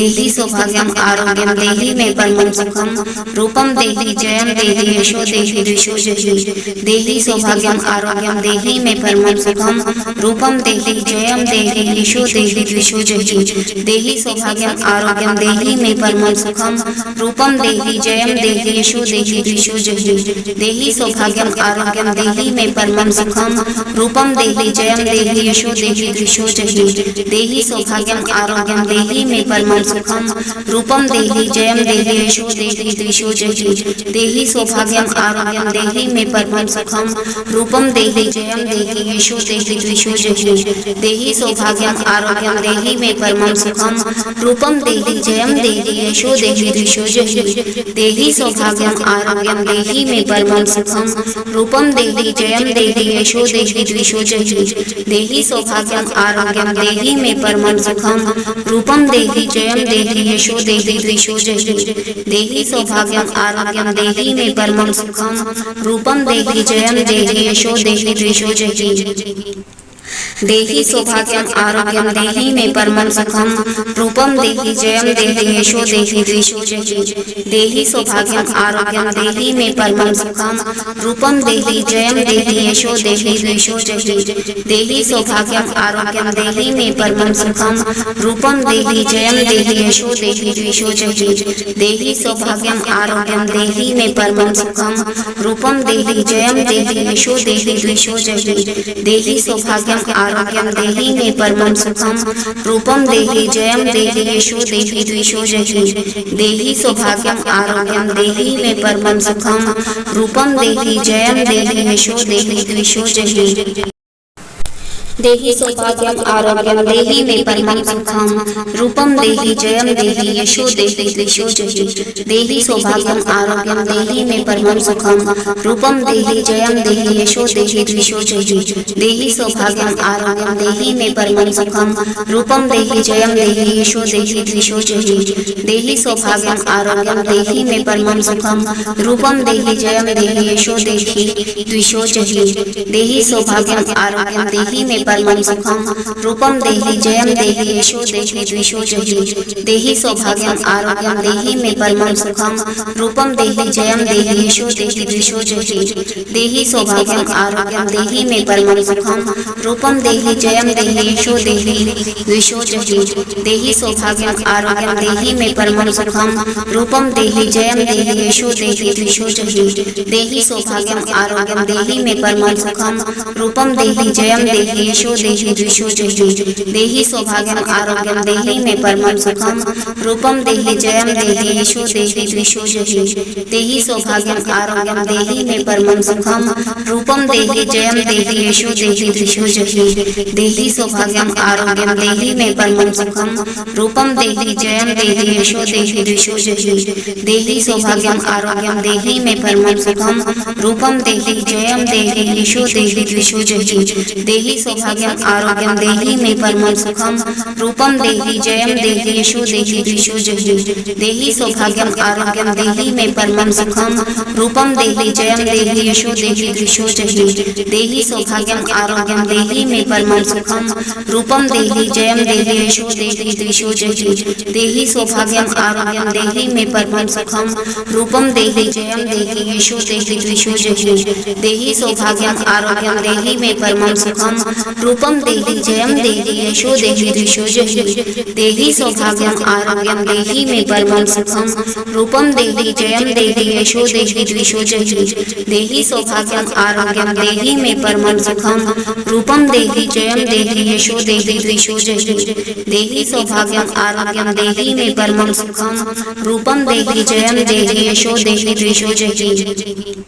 देहि सौभाग्यम आरोग्यम देहि मे परमं सुखम रूपम देहि जयम देहि यशो देहि द्विषो जहि देहि सौभाग्यम आरोग्यम देहि मे परमं सुखम रूपम देहि जयम देहि यशो देहि द्विषो जहि देहि सौभाग्यम आरोग्यम देहि मे परमं सुखम रूपम देहि जयम देहि यशो देहि द्विषो जहि देहि सौभाग्यम आरोग्यम देहि मे परमं सुखम रूपम देहि जयम देहि यशो देहि द्विषो जहि देहि सौभाग्यम आरोग्यम देहि मे परमं सुखम रूपम देहि जयम देहि यशो देहि द्विषो जहि देहि सौभाग्यम आरोग्यम देहि मे परमं सुखम रूपम देहि जयम देहि यशो देहि द्विषो जहि देहि सौभाग्यम आरोग्यम देहि मे परमं सुखम रूपम देहि जयम देहि यशो देहि द्विषो जहि देहि सौभाग्यम आरोग्यम देहि मे परमं सुखम रूपम देहि जयम देहि यशो देहि द्विषो जहि देहि सौभाग्यम आरोग्यम देहि मे परमं सुखम रूपम देहि जयम देहि यशो देहि द्विषो जहि देहि सौभाग्यम आरोग्यम देहि मे परमं सुखम रूपम देहि जयम देहि यशो देहि द्विषो जहि देहि सौभाग्यम आरोग्यम देहि मे परमं सुखम रूपम देहि जयम देहि यशो देहि द्विषो जहि देहि सौभाग्यम आरोग्यम देहि मे परमं सुखम रूपम देहि जयम देहि यशो देहि द्विषो जहि देहि सौभाग्यम आरोग्यम देहि मे परमं सुखम रूपम देहि जयम देहि यशो देहि द्विषो जहि देहि सौभाग्यम आरोग्यम देहि मे परमं सुखम रूपम देहि जयम देहि यशो देहि द्विषो जहि देहि सौभाग्यम आरोग्यं देहि मे परमं सुखं रूपं देहि जयं देहि यशो देहि द्विषो जहि देहि सौभाग्यम आरोग्यम देहि मे परमं सुखम रूपम देहि जयम देहि यशो देहि द्विषो जहि देहि सौभाग्यम आरोग्यम देहि मे परमं सुखम रूपम देहि जयम देहि यशो देहि द्विषो जहि देहि सौभाग्यम आरोग्यम देहि मे परमं सुखम रूपम देहि जयम देहि यशो देहि द्विषो जहि देहि सौभाग्यम आरोग्यम देहि मे परमं सुखम रूपम देहि जयम देहि यशो देहि द्विषो जहि देहि सौभाग्यम आरोग्यम देहि मे परमं सुखम रूपम देहि जयम देहि यशो देहि द्विषो जहि देहि सौभाग्यम आरोग्यम देहि मे परमं सुखम रूपम देहि जयम देहि यशो देहि द्विषो जहि देहि सौभाग्यम आरोग्यम देहि मे परमं सुखम रूपम देहि जयम देहि यशो देहि द्विषो जहि देहि सौभाग्यम आरोग्यम देहि मे परमं सुखम रूपम देहि जयम देहि यशो देहि द्विषो जहि देहि सौभाग्यम आरोग्यम देहि मे परमं सुखम रूपम देहि जयम देहि यशो देहि द्विषो जहि देहि सौभाग्यम आरोग्यम देहि मे परमं सुखम रूपम देहि जयम देहि यशो देहि द्विषो जहि देहि सौभाग्यम आरोग्यम देहि मे परमं सुखम रूपम देहि जयम देहि यशो देहि द्विषो जहि देहि सौभाग्यम आरोग्यम देहि मे परमं सुखम रूपम देहि जयम देहि यशो देहि द्विषो जहि देहि सौभाग्यम आरोग्यम देहि मे परमं सुखम रूपम देहि जयम देहि यशो देहि द्विषो जहि देहि सौभाग्यम आरोग्यम देहि मे परमं सुखम रूपम देहि जयम देहि यशो देहि द्विषो जहि देहि सौभाग्यम आरोग्यम देहि मे परमं सुखम रूपम देहि जयम देहि यशो देहि द्विषो जहि देहि सौभाग्यम आरोग्यम देहि मे परमं सुखम रूपम देहि जयम देहि यशो देहि द्विषो जहि देहि सौभाग्यम आरोग्यम देहि मे परमं सुखम रूपम देहि जयम देहि यशो देहि द्विषो जहि देहि सौभाग्यम आरोग्यम देहि मे परमं सुखम रूपम देहि जयम देहि यशो देहि द्विषो जहि देहि सौभाग्यम आरोग्यम देहि मे परमं सुखम रूपम देहि जयम देहि यशो देहि द्विषो जहि देहि सौभाग्यम आरोग्यम देहि मे परमं सुखम रूपम देहि जयम देहि यशो देहि द्विषो जहि देहि सौभाग्यम आरोग्यम देहि मे परमं सुखम रूपम देहि जयम देहि यशो देहि द्विषो जहि देहि सौभाग्यम आरोग्यम देहि मे परमं सुखम रूपम देहि जयम देहि यशो देहि द्विषो जहि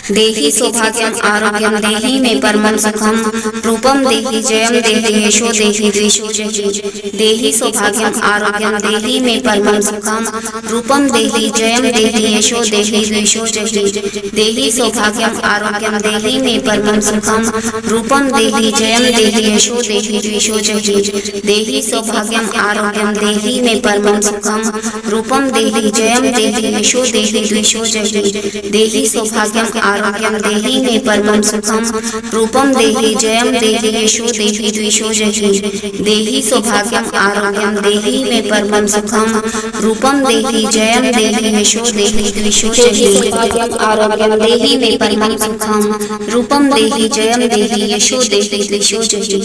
देहि सौभाग्यम आरोग्यम देहि मे परमं सुखम रूपम देहि जयम देहि यशो देहि द्विषो जहि देहि सौभाग्यम आरोग्यम देहि मे परमं सुखम रूपम देहि जयम देहि यशो देहि द्विषो जहि देहि सौभाग्यम आरोग्यम देहि मे परमं सुखम रूपम देहि जयम देहि यशो देहि द्विषो जहि देहि सौभाग्यम आरोग्यम देहि मे परमं सुखम रूपम देहि जयम देहि यशो देहि द्विषो जहि देहि सौभाग्यम आरोग्यम देहि मे परमं सुखम रूपम देहि जयम देहि यशो देहि द्विषो जहि देहि सौभाग्यम आरोग्यम देहि मे परमं सुखम रूपम देहि जयम देहि यशो देहि द्विषो जहि सौभाग्यम आरोग्यम देहि मे परमं सुखम रूपम देहि जयम देहि यशो देहि द्विषो जहि।